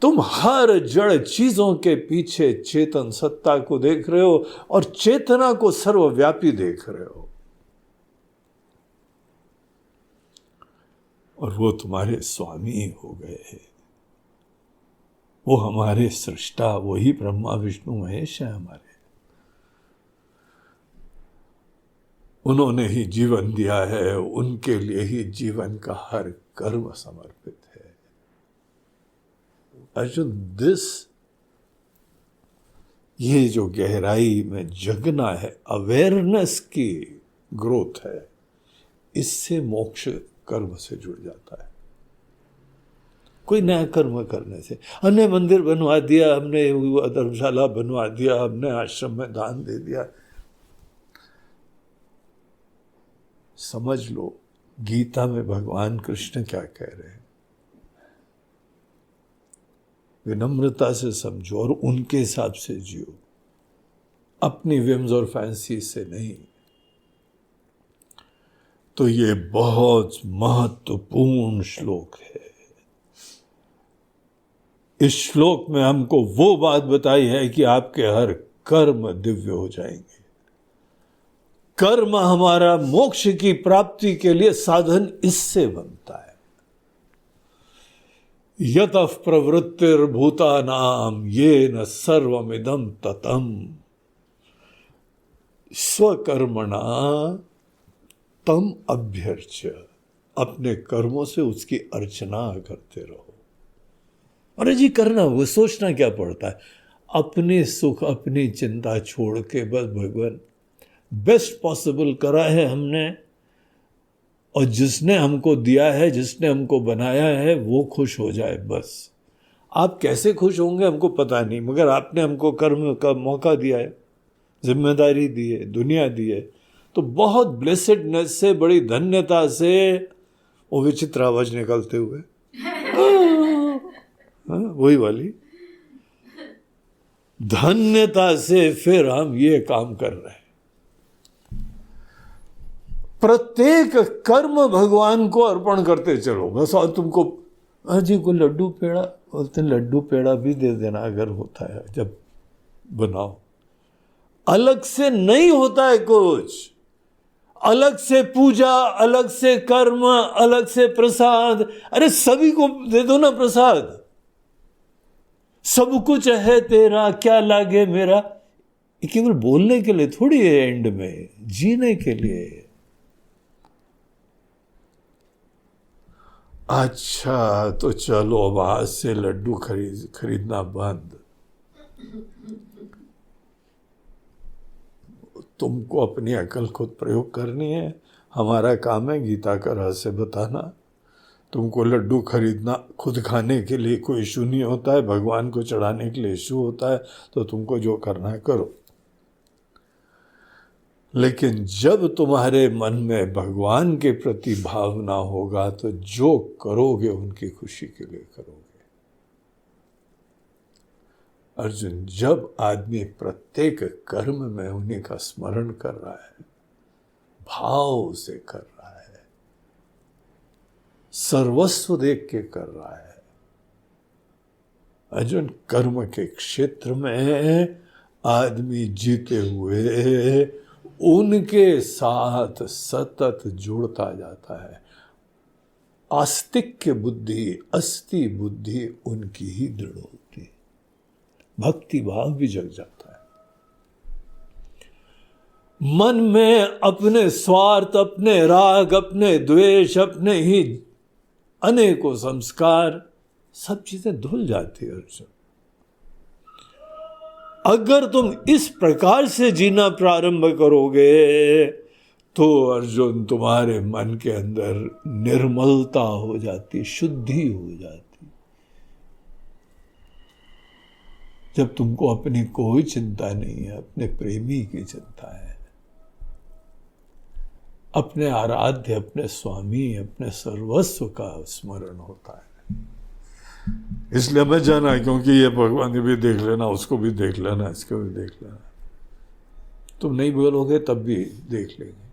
तुम हर जड़ चीजों के पीछे चेतन सत्ता को देख रहे हो और चेतना को सर्वव्यापी देख रहे हो, और वो तुम्हारे स्वामी हो गए। वो हमारे सृष्टा, वही ब्रह्मा विष्णु महेश है हमारे। उन्होंने ही जीवन दिया है, उनके लिए ही जीवन का हर कर्म समर्पित है। अर्जुन, ये जो गहराई में जगना है, अवेयरनेस की ग्रोथ है, इससे मोक्ष कर्म से जुड़ जाता है। कोई नया कर्म करने से। हमने मंदिर बनवा दिया, हमने धर्मशाला बनवा दिया, हमने आश्रम में दान दे दिया। समझ लो गीता में भगवान कृष्ण क्या कह रहे हैं, विनम्रता से समझो और उनके हिसाब से जियो, अपनी विम्स और फैंसी से नहीं। तो ये बहुत महत्वपूर्ण श्लोक है। इस श्लोक में हमको वो बात बताई है कि आपके हर कर्म दिव्य हो जाएंगे। कर्म हमारा मोक्ष की प्राप्ति के लिए साधन इससे बनता है। यतः प्रवृत्तिर्भूतानां येन सर्वमिदं ततम् स्वकर्मणा तम अभ्यर्च्य, अपने कर्मों से उसकी अर्चना करते रहो। अरे जी करना, वो सोचना क्या पड़ता है, अपने सुख अपनी चिंता छोड़ के बस भगवान बेस्ट पॉसिबल करा है हमने, और जिसने हमको दिया है, जिसने हमको बनाया है, वो खुश हो जाए बस। आप कैसे खुश होंगे हमको पता नहीं, मगर आपने हमको कर्म का मौका दिया है, जिम्मेदारी दी है, दुनिया दी है, तो बहुत ब्लेसेडनेस से, बड़ी धन्यता से, वो विचित्र आवाज निकलते हुए वही वाली धन्यता से फिर हम ये काम कर रहे हैं। प्रत्येक कर्म भगवान को अर्पण करते चलो बस। और तुमको जी को लड्डू पेड़ा बोलते, लड्डू पेड़ा भी दे देना अगर होता है, जब बनाओ। अलग से नहीं होता है कुछ, अलग से पूजा, अलग से कर्म, अलग से प्रसाद। अरे सभी को दे दो ना प्रसाद। सब कुछ है तेरा क्या लागे मेरा, ये केवल बोलने के लिए थोड़ी है, एंड में जीने के लिए। अच्छा तो चलो अब आज से लड्डू खरीदना बंद। तुमको अपनी अकल खुद प्रयोग करनी है, हमारा काम है गीता का रहस्य बताना। तुमको लड्डू खरीदना खुद खाने के लिए कोई इशू नहीं होता है, भगवान को चढ़ाने के लिए इशू होता है, तो तुमको जो करना है करो। लेकिन जब तुम्हारे मन में भगवान के प्रति भावना होगा तो जो करोगे उनकी खुशी के लिए करोगे। अर्जुन, जब आदमी प्रत्येक कर्म में उन्हीं का स्मरण कर रहा है, भाव से कर रहा है, सर्वस्व देख के कर रहा है। अर्जुन, कर्म के क्षेत्र में आदमी जीते हुए उनके साथ सतत जुड़ता जाता है। आस्तिक्य बुद्धि, अस्ति बुद्धि उनकी ही दृढ़ होती है, भक्ति भाव भी जग जाता है। मन में अपने स्वार्थ, अपने राग, अपने द्वेष, अपने ही अनेकों संस्कार, सब चीजें धुल जाती है। अर्जुन, अगर तुम इस प्रकार से जीना प्रारंभ करोगे तो अर्जुन तुम्हारे मन के अंदर निर्मलता हो जाती, शुद्धि हो जाती। जब तुमको अपनी कोई चिंता नहीं है, अपने प्रेमी की चिंता है, अपने आराध्य, अपने स्वामी, अपने सर्वस्व का स्मरण होता है। इसलिए मैं जाना, क्योंकि ये भगवान ने भी देख लेना, उसको भी देख लेना, इसको भी देख लेना। तुम नहीं बोलोगे तब भी देख लेंगे,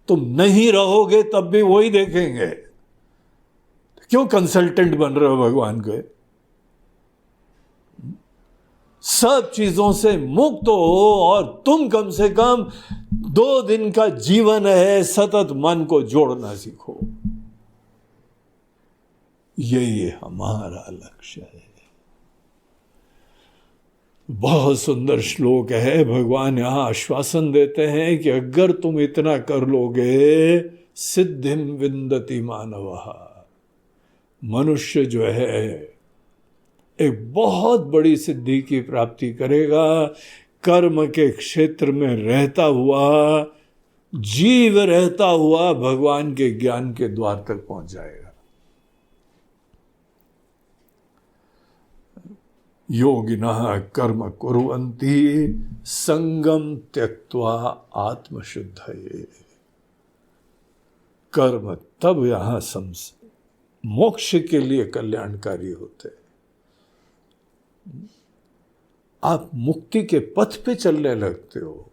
तुम नहीं रहोगे तब भी वही देखेंगे। क्यों कंसल्टेंट बन रहे हो भगवान के? सब चीजों से मुक्त हो और तुम कम से कम 2 दिन का जीवन है, सतत मन को जोड़ना सीखो। यही हमारा लक्ष्य है। बहुत सुंदर श्लोक है। भगवान यहां आश्वासन देते हैं कि अगर तुम इतना कर लोगे, सिद्धिम विंदति मानवः, मनुष्य जो है एक बहुत बड़ी सिद्धि की प्राप्ति करेगा। कर्म के क्षेत्र में रहता हुआ, जीव रहता हुआ भगवान के ज्ञान के द्वार तक पहुंच जाएगा। योगिनः कर्म कुर्वन्ति संगम त्यक्त्वा आत्मशुद्धये। कर्म तब यहां मोक्ष के लिए कल्याणकारी होते हैं। आप मुक्ति के पथ पे चलने लगते हो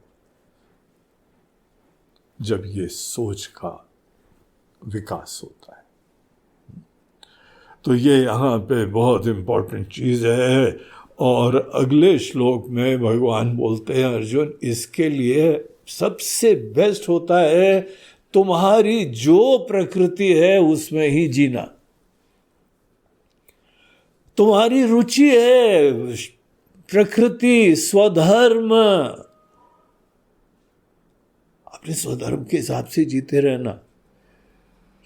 जब ये सोच का विकास होता है। तो ये यहाँ पे बहुत इंपॉर्टेंट चीज है। और अगले श्लोक में भगवान बोलते हैं, अर्जुन इसके लिए सबसे बेस्ट होता है तुम्हारी जो प्रकृति है उसमें ही जीना। तुम्हारी रुचि है प्रकृति, स्वधर्म, अपने स्वधर्म के हिसाब से जीते रहना,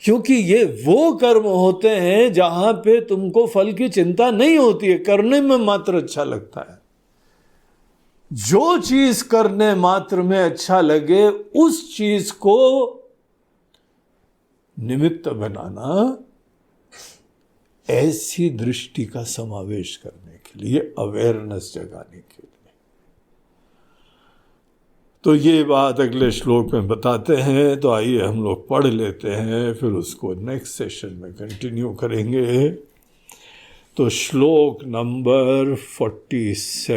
क्योंकि ये वो कर्म होते हैं जहां पे तुमको फल की चिंता नहीं होती है, करने में मात्र अच्छा लगता है। जो चीज करने मात्र में अच्छा लगे उस चीज को निमित्त बनाना, ऐसी दृष्टि का समावेश करने के लिए, अवेयरनेस जगाने के लिए। तो ये बात अगले श्लोक में बताते हैं। तो आइए हम लोग पढ़ लेते हैं, फिर उसको नेक्स्ट सेशन में कंटिन्यू करेंगे। तो श्लोक नंबर 47,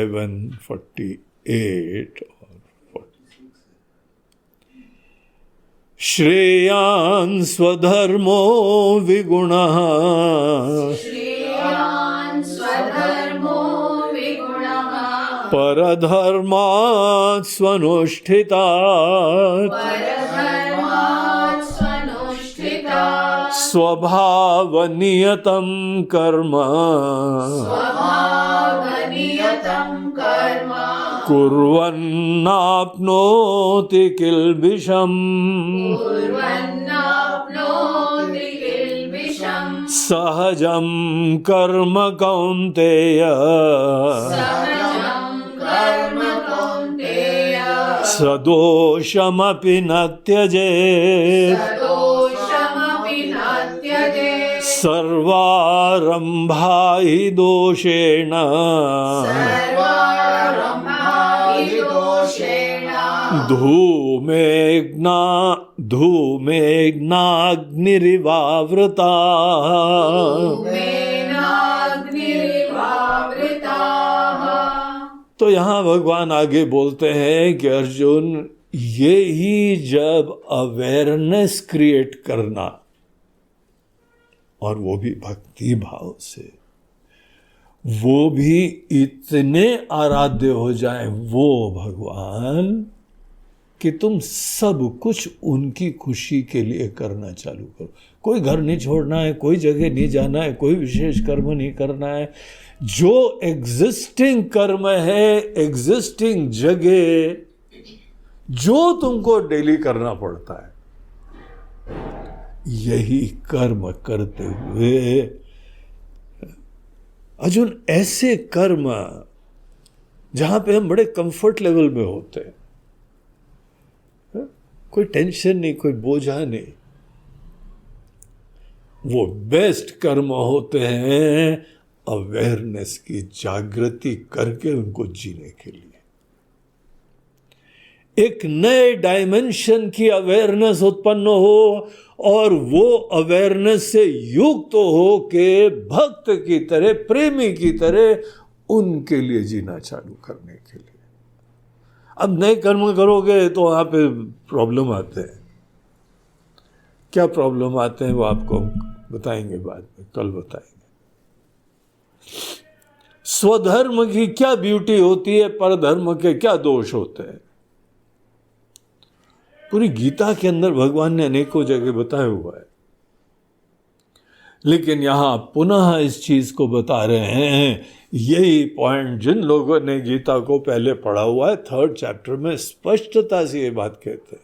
48 और 40। श्रेयान् स्वधर्मो विगुणः, परधर्मात् स्वनुष्ठितात्, स्वभावनियतं कर्म, कुर्वन्नाप्नोति किल्बिषम्, सहजं कर्म कौन्तेय, सदोषमपि न त्यजेत्, सर्वारम्भा हि दोषेण, धूमेग्नाग्निरिवावृता। तो यहां भगवान आगे बोलते हैं कि अर्जुन, ये ही जब अवेयरनेस क्रिएट करना, और वो भी भक्ति भाव से, वो भी इतने आराध्य हो जाए वो भगवान कि तुम सब कुछ उनकी खुशी के लिए करना चालू करो। कोई घर नहीं छोड़ना है, कोई जगह नहीं जाना है, कोई विशेष कर्म नहीं करना है। जो एग्जिस्टिंग कर्म है, एग्जिस्टिंग जगह जो तुमको डेली करना पड़ता है, यही कर्म करते हुए अर्जुन, ऐसे कर्म जहां पे हम बड़े कंफर्ट लेवल में होते हैं, कोई टेंशन नहीं, कोई बोझा नहीं, वो बेस्ट कर्म होते हैं अवेयरनेस की जागृति करके उनको जीने के लिए। एक नए डायमेंशन की अवेयरनेस उत्पन्न हो और वो अवेयरनेस से युक्त हो के भक्त की तरह, प्रेमी की तरह उनके लिए जीना चालू करने के लिए। अब नए कर्म करोगे तो वहां पे प्रॉब्लम आते हैं। क्या प्रॉब्लम आते हैं वो आपको बताएंगे बाद में, कल बताएंगे। स्वधर्म की क्या ब्यूटी होती है, परधर्म के क्या दोष होते हैं, पूरी गीता के अंदर भगवान ने अनेकों जगह बताया हुआ है। लेकिन यहां पुनः इस चीज को बता रहे हैं। यही पॉइंट जिन लोगों ने गीता को पहले पढ़ा हुआ है, 3rd चैप्टर में स्पष्टता से ये बात कहते हैं।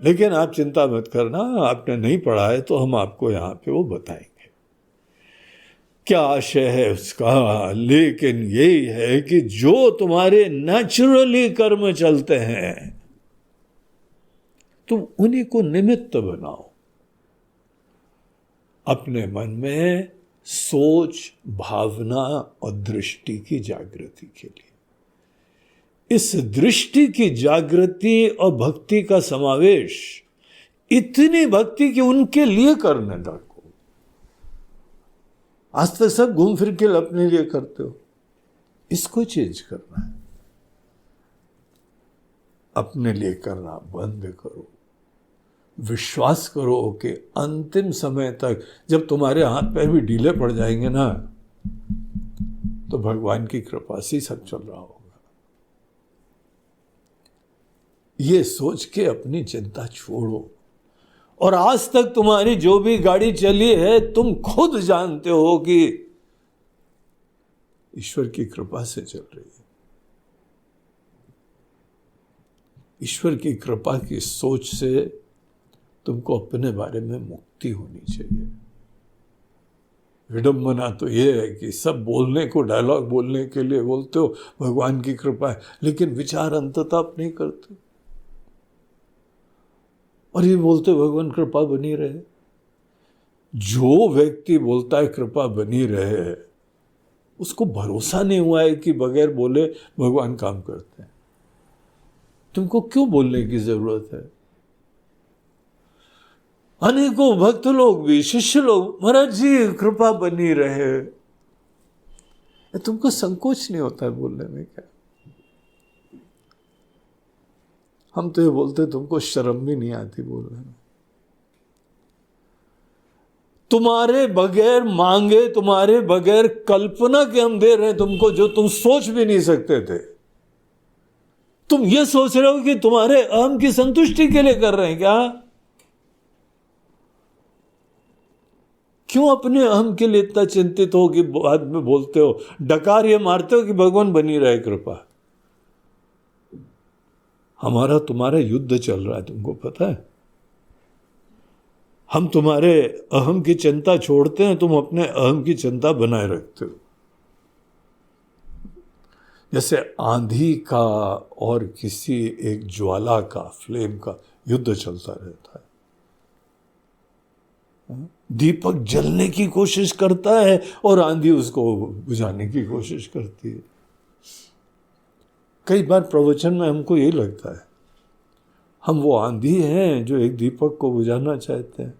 लेकिन आप चिंता मत करना, आपने नहीं पढ़ा है तो हम आपको यहां पे वो बताएंगे क्या आशय है उसका। लेकिन यही है कि जो तुम्हारे नेचुरली कर्म चलते हैं, तुम उन्हीं को निमित्त बनाओ। अपने मन में सोच, भावना और दृष्टि की जागृति के लिए। इस दृष्टि की जागृति और भक्ति का समावेश, इतनी भक्ति कि उनके लिए करने लगो। आज तक सब घूम फिर के अपने लिए करते हो, इसको चेंज करना है। अपने लिए करना बंद करो। विश्वास करो कि अंतिम समय तक जब तुम्हारे हाथ पैर भी ढीले पड़ जाएंगे ना, तो भगवान की कृपा से सब चल रहा होगा। ये सोच के अपनी चिंता छोड़ो। और आज तक तुम्हारी जो भी गाड़ी चली है, तुम खुद जानते हो कि ईश्वर की कृपा से चल रही है। ईश्वर की कृपा की सोच से तुमको अपने बारे में मुक्ति होनी चाहिए। विडंबना तो ये है कि सब बोलने को, डायलॉग बोलने के लिए बोलते हो भगवान की कृपा है, लेकिन विचार अंततः आप नहीं करते। और ये बोलते भगवान कृपा बनी रहे। जो व्यक्ति बोलता है कृपा बनी रहे, उसको भरोसा नहीं हुआ है कि बगैर बोले भगवान काम करते हैं। तुमको क्यों बोलने की जरूरत है? अनेकों भक्त लोग भी, शिष्य लोग, महाराज जी कृपा बनी रहे, तुमको संकोच नहीं होता है बोलने में क्या? हम तो ये बोलते, तुमको शर्म भी नहीं आती बोलने में। तुम्हारे बगैर मांगे, तुम्हारे बगैर कल्पना के हम दे रहे हैं तुमको, जो तुम सोच भी नहीं सकते थे। तुम ये सोच रहे हो कि तुम्हारे अहम की संतुष्टि के लिए कर रहे हैं क्या? क्यों अपने अहम के लिए इतना चिंतित हो कि बाद में बोलते हो, डकार ये मारते हो कि भगवान बनी रहे कृपा? हमारा तुम्हारा युद्ध चल रहा है, तुमको पता है? हम तुम्हारे अहम की चिंता छोड़ते हैं, तुम अपने अहम की चिंता बनाए रखते हो। जैसे आंधी का और किसी एक ज्वाला का, फ्लेम का युद्ध चलता रहता है। दीपक जलने की कोशिश करता है और आंधी उसको बुझाने की कोशिश करती है। कई बार प्रवचन में हमको यही लगता है, हम वो आंधी हैं जो एक दीपक को बुझाना चाहते हैं।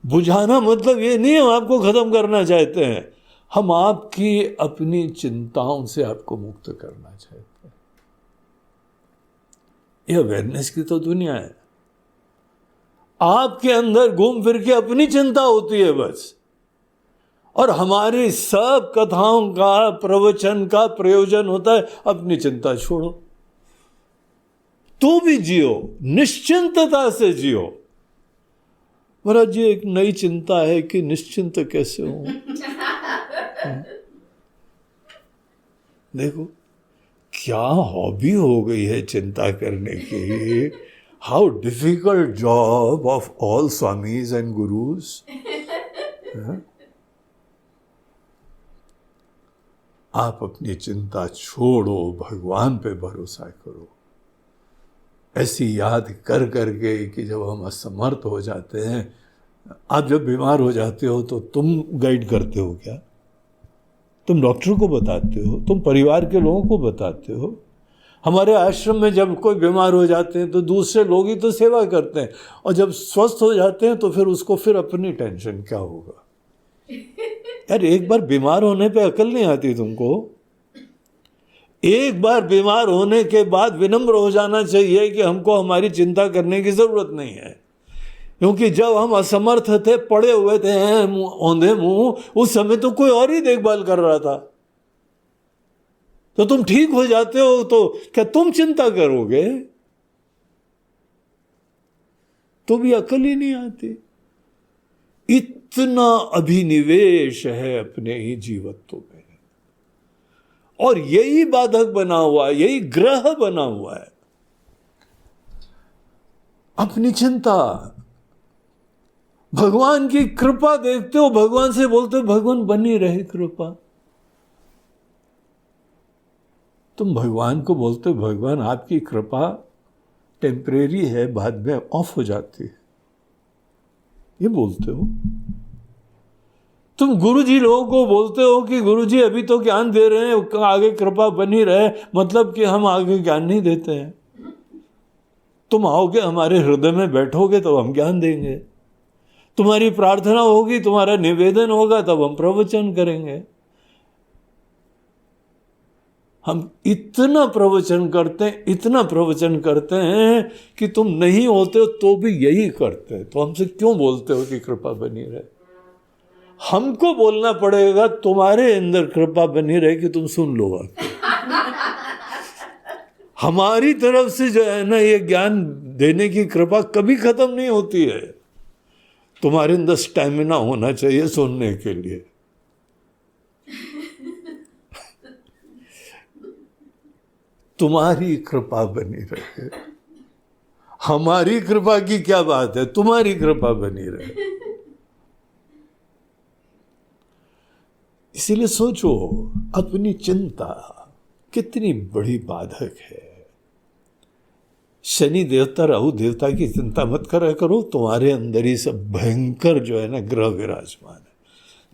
बुझाना मतलब ये नहीं हम आपको खत्म करना चाहते हैं, हम आपकी अपनी चिंताओं से आपको मुक्त करना चाहते हैं। ये अवेयरनेस की तो दुनिया है। आपके अंदर घूम फिर के अपनी चिंता होती है बस, और हमारी सब कथाओं का, प्रवचन का प्रयोजन होता है अपनी चिंता छोड़ो, तो भी जियो, निश्चिंतता से जियो। महाराज जी एक नई चिंता है कि निश्चिंत कैसे हो। देखो क्या हॉबी हो गई है चिंता करने की। How difficult job of all swamis and gurus. आप अपनी चिंता छोड़ो, भगवान पे भरोसा करो। ऐसी याद कर करके कि जब हम असमर्थ हो जाते हैं, आप जब बीमार हो जाते हो तो तुम गाइड करते हो क्या? तुम डॉक्टर को बताते हो, तुम परिवार के लोगों को बताते हो। हमारे आश्रम में जब कोई बीमार हो जाते हैं तो दूसरे लोग ही तो सेवा करते हैं, और जब स्वस्थ हो जाते हैं तो फिर उसको फिर अपनी टेंशन क्या होगा। यार एक बार बीमार होने पे अकल नहीं आती तुमको? एक बार बीमार होने के बाद विनम्र हो जाना चाहिए कि हमको हमारी चिंता करने की जरूरत नहीं है, क्योंकि जब हम असमर्थ थे, पड़े हुए थे औंधे मुंह, उस समय तो कोई और ही देखभाल कर रहा था। तो तुम ठीक हो जाते हो तो क्या तुम चिंता करोगे? तो भी अकल ही नहीं आती। इतना अभिनिवेश है अपने ही जीवत्व में, और यही बाधक बना हुआ है, यही ग्रह बना हुआ है अपनी चिंता। भगवान की कृपा देखते हो, भगवान से बोलते हो भगवान बनी रहे कृपा। तुम भगवान को बोलते हो भगवान आपकी कृपा टेम्परेरी है, बाद में ऑफ हो जाती है, ये बोलते हो। तुम गुरुजी लोगों को बोलते हो कि गुरुजी अभी तो ज्ञान दे रहे हैं, आगे कृपा बनी रहे, मतलब कि हम आगे ज्ञान नहीं देते हैं। तुम आओगे, हमारे हृदय में बैठोगे तो हम ज्ञान देंगे। तुम्हारी प्रार्थना होगी, तुम्हारा निवेदन होगा, तब हम प्रवचन करेंगे। हम इतना प्रवचन करते हैं, इतना प्रवचन करते हैं कि तुम नहीं होते हो तो भी यही करते हैं। तो हमसे क्यों बोलते हो कि कृपा बनी रहे? हमको बोलना पड़ेगा तुम्हारे अंदर कृपा बनी रहे कि तुम सुन लो। हमारी तरफ से जो है ना, ये ज्ञान देने की कृपा कभी खत्म नहीं होती है। तुम्हारे अंदर स्टैमिना होना चाहिए सुनने के लिए। तुम्हारी कृपा बनी रहे। हमारी कृपा की क्या बात है, तुम्हारी कृपा बनी रहे। इसीलिए सोचो, अपनी चिंता कितनी बड़ी बाधक है। शनि देवता, राहु देवता की चिंता मत करा करो। तुम्हारे अंदर ही सब भयंकर जो है ना ग्रह विराजमान है,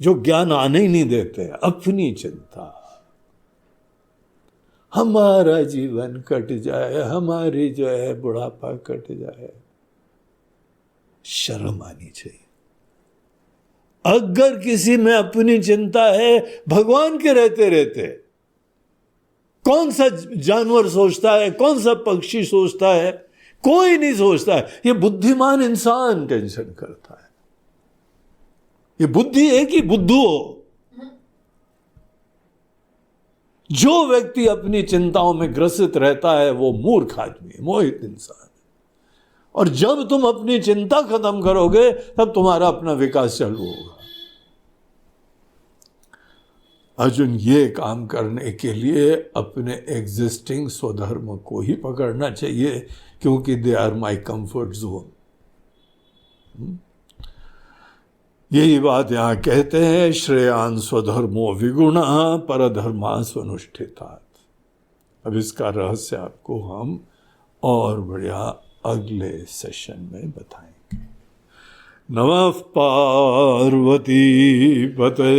जो ज्ञान आने ही नहीं देते। अपनी चिंता, हमारा जीवन कट जाए, हमारी जो है बुढ़ापा कट जाए, शर्म आनी चाहिए। अगर किसी में अपनी चिंता है, भगवान के रहते रहते कौन सा जानवर सोचता है, कौन सा पक्षी सोचता है? कोई नहीं सोचता है। ये बुद्धिमान इंसान टेंशन करता है। ये बुद्धि है कि बुद्धू हो? जो व्यक्ति अपनी चिंताओं में ग्रसित रहता है वो मूर्ख आदमी है, मोहित इंसान है। और जब तुम अपनी चिंता खत्म करोगे तब तुम्हारा अपना विकास चालू होगा। अर्जुन, ये काम करने के लिए अपने एग्जिस्टिंग स्वधर्म को ही पकड़ना चाहिए, क्योंकि they are my comfort zone. यही बात यहां कहते हैं, श्रेयान स्वधर्मो विगुणा परधर्मा स्वनुष्ठितात्। अब इसका रहस्य आपको हम और बढ़िया अगले सेशन में बताएंगे। नमः पार्वती पते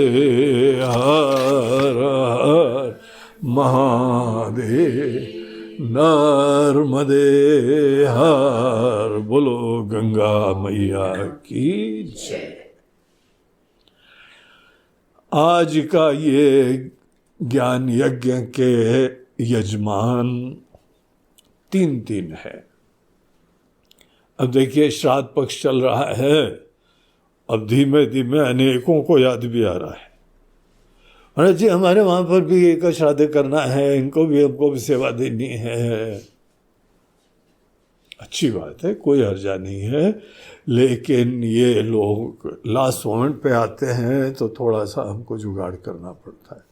हर हर महादेव। नर्मदे हर, बोलो गंगा मैया की जय। आज का ये ज्ञान यज्ञ के यजमान 3 है। अब देखिए, श्राद्ध पक्ष चल रहा है। अब धीमे धीमे अनेकों को याद भी आ रहा है, अरे जी हमारे वहां पर भी एक श्राद्ध करना है, इनको भी, हमको भी सेवा देनी है। अच्छी बात है, कोई हर्जा नहीं है। लेकिन ये लोग लास्ट मोमेंट पे आते हैं तो थोड़ा सा हमको जुगाड़ करना पड़ता है।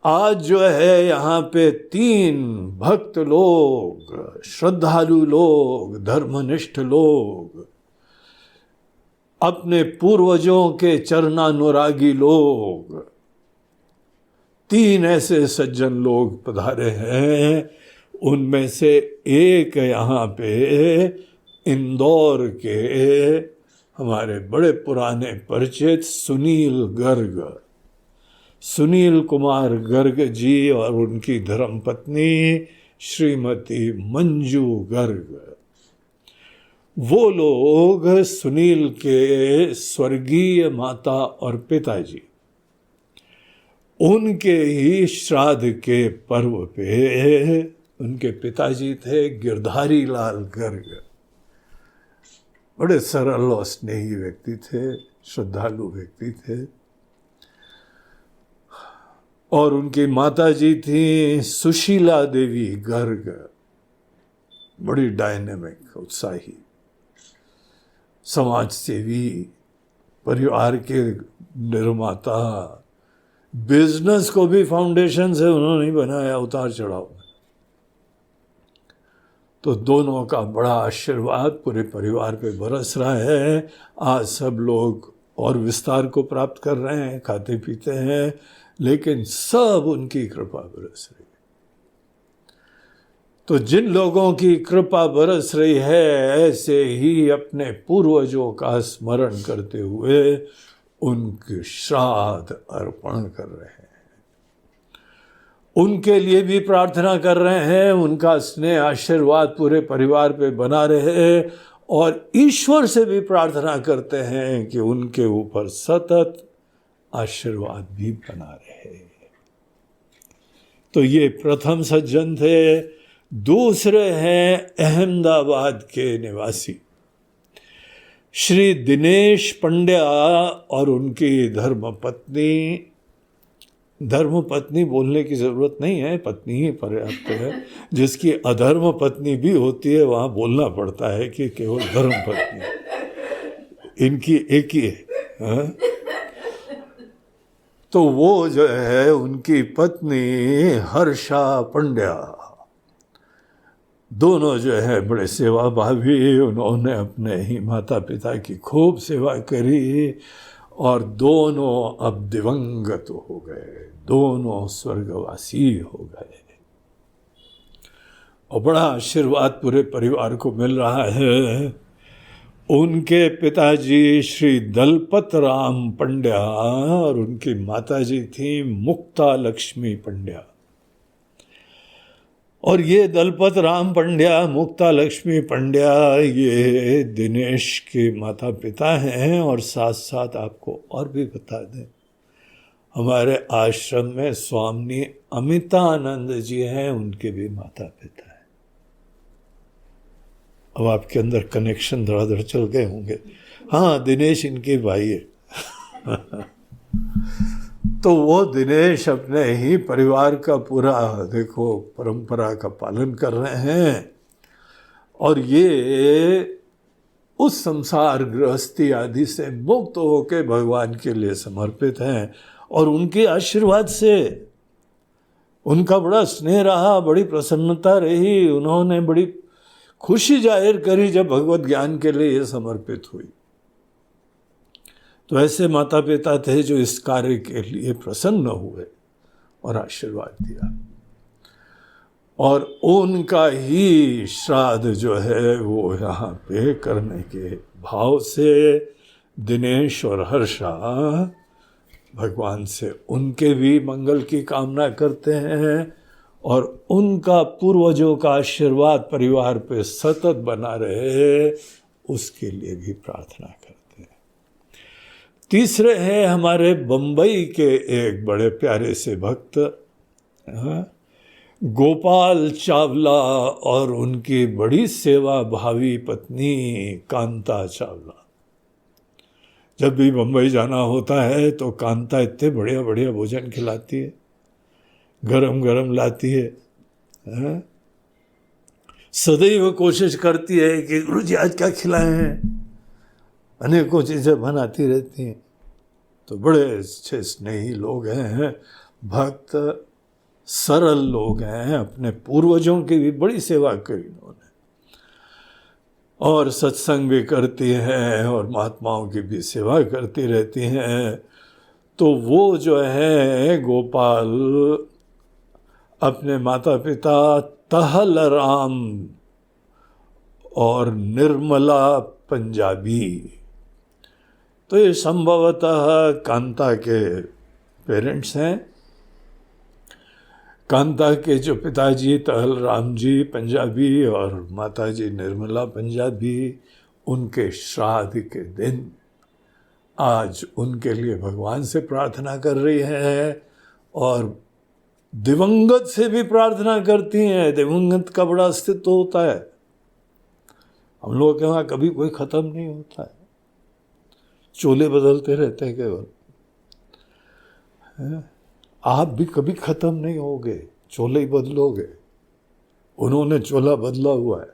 आज जो है यहाँ पे 3 भक्त लोग, श्रद्धालु लोग, धर्मनिष्ठ लोग, अपने पूर्वजों के चरणानुरागी लोग, 3 ऐसे सज्जन लोग पधारे हैं। उनमें से एक यहाँ पे इंदौर के हमारे बड़े पुराने परिचित सुनील गर्ग, सुनील कुमार गर्ग जी और उनकी धर्मपत्नी श्रीमती मंजू गर्ग। वो लोग सुनील के स्वर्गीय माता और पिताजी, उनके ही श्राद्ध के पर्व पे, उनके पिताजी थे गिरधारी लाल गर्ग। बड़े सरल और स्नेही व्यक्ति थे, श्रद्धालु व्यक्ति थे। और उनकी माताजी थी सुशीला देवी गर्ग, बड़ी डायनेमिक, उत्साही, समाज सेवी, परिवार के निर्माता। बिजनेस को भी फाउंडेशन से उन्होंने बनाया, उतार चढ़ाव। तो दोनों का बड़ा आशीर्वाद पूरे परिवार पे बरस रहा है। आज सब लोग और विस्तार को प्राप्त कर रहे हैं, खाते पीते हैं, लेकिन सब उनकी कृपा बरस रही है। तो जिन लोगों की कृपा बरस रही है, ऐसे ही अपने पूर्वजों का स्मरण करते हुए उनके श्राद्ध अर्पण कर रहे हैं, उनके लिए भी प्रार्थना कर रहे हैं, उनका स्नेह आशीर्वाद पूरे परिवार पे बना रहे, और ईश्वर से भी प्रार्थना करते हैं कि उनके ऊपर सतत आशीर्वाद भी बना रहे। तो ये प्रथम सज्जन थे। दूसरे हैं अहमदाबाद के निवासी श्री दिनेश पंड्या और उनकी धर्मपत्नी बोलने की जरूरत नहीं है, पत्नी ही पर्याप्त है। जिसकी अधर्म पत्नी भी होती है वहां बोलना पड़ता है कि केवल धर्म पत्नी, इनकी एक ही है, हाँ? तो वो जो है उनकी पत्नी हर्षा पंड्या, दोनों जो है बड़े सेवा भावी। उन्होंने अपने ही माता पिता की खूब सेवा करी और दोनों अब दिवंगत हो गए, दोनों स्वर्गवासी हो गए और बड़ा आशीर्वाद पूरे परिवार को मिल रहा है। उनके पिताजी श्री दलपत राम पंड्या और उनकी माताजी थी मुक्ता लक्ष्मी पंड्या। और ये दलपत राम पंड्या, मुक्ता लक्ष्मी पंड्या, ये दिनेश के माता पिता हैं। और साथ साथ आपको और भी बता दें, हमारे आश्रम में स्वामी अमितानंद जी हैं, उनके भी माता पिता हैं। अब आपके अंदर कनेक्शन धड़ाधड़ चल गए होंगे। हाँ, दिनेश इनके भाई है। तो वो दिनेश अपने ही परिवार का पूरा देखो परंपरा का पालन कर रहे हैं और ये उस संसार गृहस्थी आदि से मुक्त होकर भगवान के लिए समर्पित हैं। और उनके आशीर्वाद से उनका बड़ा स्नेह रहा, बड़ी प्रसन्नता रही, उन्होंने बड़ी खुशी जाहिर करी जब भगवत ज्ञान के लिए समर्पित हुई। तो ऐसे माता पिता थे जो इस कार्य के लिए प्रसन्न हुए और आशीर्वाद दिया। और उनका ही श्राद्ध जो है वो यहाँ पे करने के भाव से दिनेश और हर्षा भगवान से उनके भी मंगल की कामना करते हैं और उनका पूर्वजों का आशीर्वाद परिवार पे सतत बना रहे, उसके लिए भी प्रार्थना करते हैं। तीसरे हैं हमारे बंबई के एक बड़े प्यारे से भक्त गोपाल चावला और उनकी बड़ी सेवा भावी पत्नी कांता चावला। जब भी बंबई जाना होता है तो कांता इतने बढ़िया बढ़िया भोजन खिलाती है, गरम गरम लाती है, सदैव कोशिश करती है कि गुरुजी आज क्या खिलाए हैं, अनेकों चीज़ें बनाती रहती हैं। तो बड़े अच्छे स्नेही लोग हैं, भक्त सरल लोग हैं, अपने पूर्वजों की भी बड़ी सेवा करी उन्होंने और सत्संग भी करती हैं और महात्माओं की भी सेवा करती रहती हैं। तो वो जो है गोपाल अपने माता पिता तहल राम और निर्मला पंजाबी, तो ये संभवतः कांता के पेरेंट्स हैं। कांता के जो पिताजी तहल राम जी पंजाबी और माताजी निर्मला पंजाबी, उनके श्राद्ध के दिन आज उनके लिए भगवान से प्रार्थना कर रही हैं और दिवंगत से भी प्रार्थना करती हैं। दिवंगत का बड़ा अस्तित्व होता है, हम लोग के वहाँ कभी कोई ख़त्म नहीं होता है, चोले बदलते रहते हैं केवल। आप भी कभी ख़त्म नहीं होगे, चोले ही बदलोगे। उन्होंने चोला बदला हुआ है,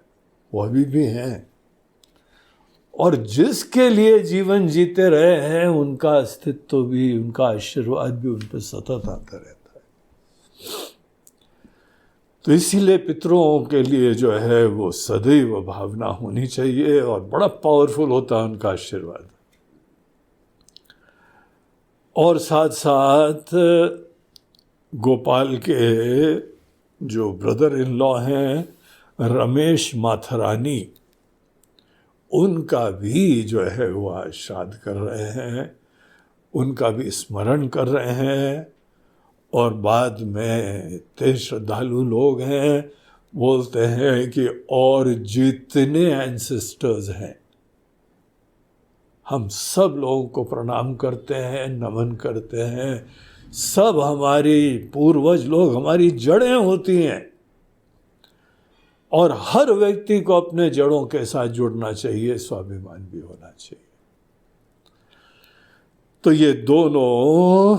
वो अभी भी हैं और जिसके लिए जीवन जीते रहे हैं उनका अस्तित्व भी, उनका आशीर्वाद भी उन पर सतत आता रहता है। तो इसीलिए पितरों के लिए जो है वो सदैव भावना होनी चाहिए और बड़ा पावरफुल होता है उनका आशीर्वाद। और साथ साथ गोपाल के जो ब्रदर इन लॉ हैं रमेश माथरानी, उनका भी जो है वो आज श्राद्ध कर रहे हैं उनका भी स्मरण कर रहे हैं। और बाद में इतने श्रद्धालु लोग हैं, बोलते हैं कि और जितने एंसेस्टर्स हैं हम सब लोगों को प्रणाम करते हैं, नमन करते हैं। सब हमारी पूर्वज लोग हमारी जड़ें होती हैं और हर व्यक्ति को अपने जड़ों के साथ जुड़ना चाहिए, स्वाभिमान भी होना चाहिए। तो ये दोनों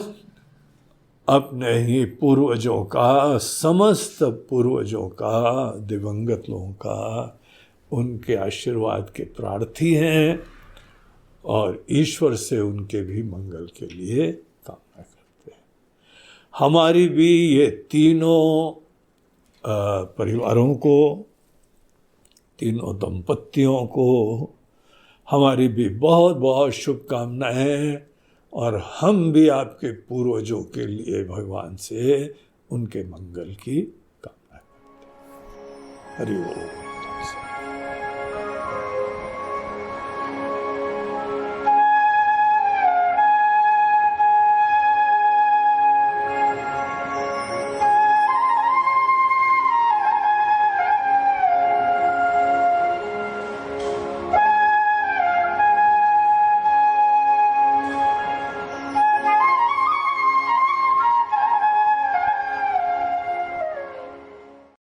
अपने ही पूर्वजों का, समस्त पूर्वजों का, दिवंगत लोगों का, उनके आशीर्वाद के प्रार्थी हैं और ईश्वर से उनके भी मंगल के लिए कामना करते हैं। हमारी भी ये तीनों परिवारों को, तीनों दंपतियों को हमारी भी बहुत बहुत शुभकामनाएं और हम भी आपके पूर्वजों के लिए भगवान से उनके मंगल की कामना करते हैं। हरि ओम।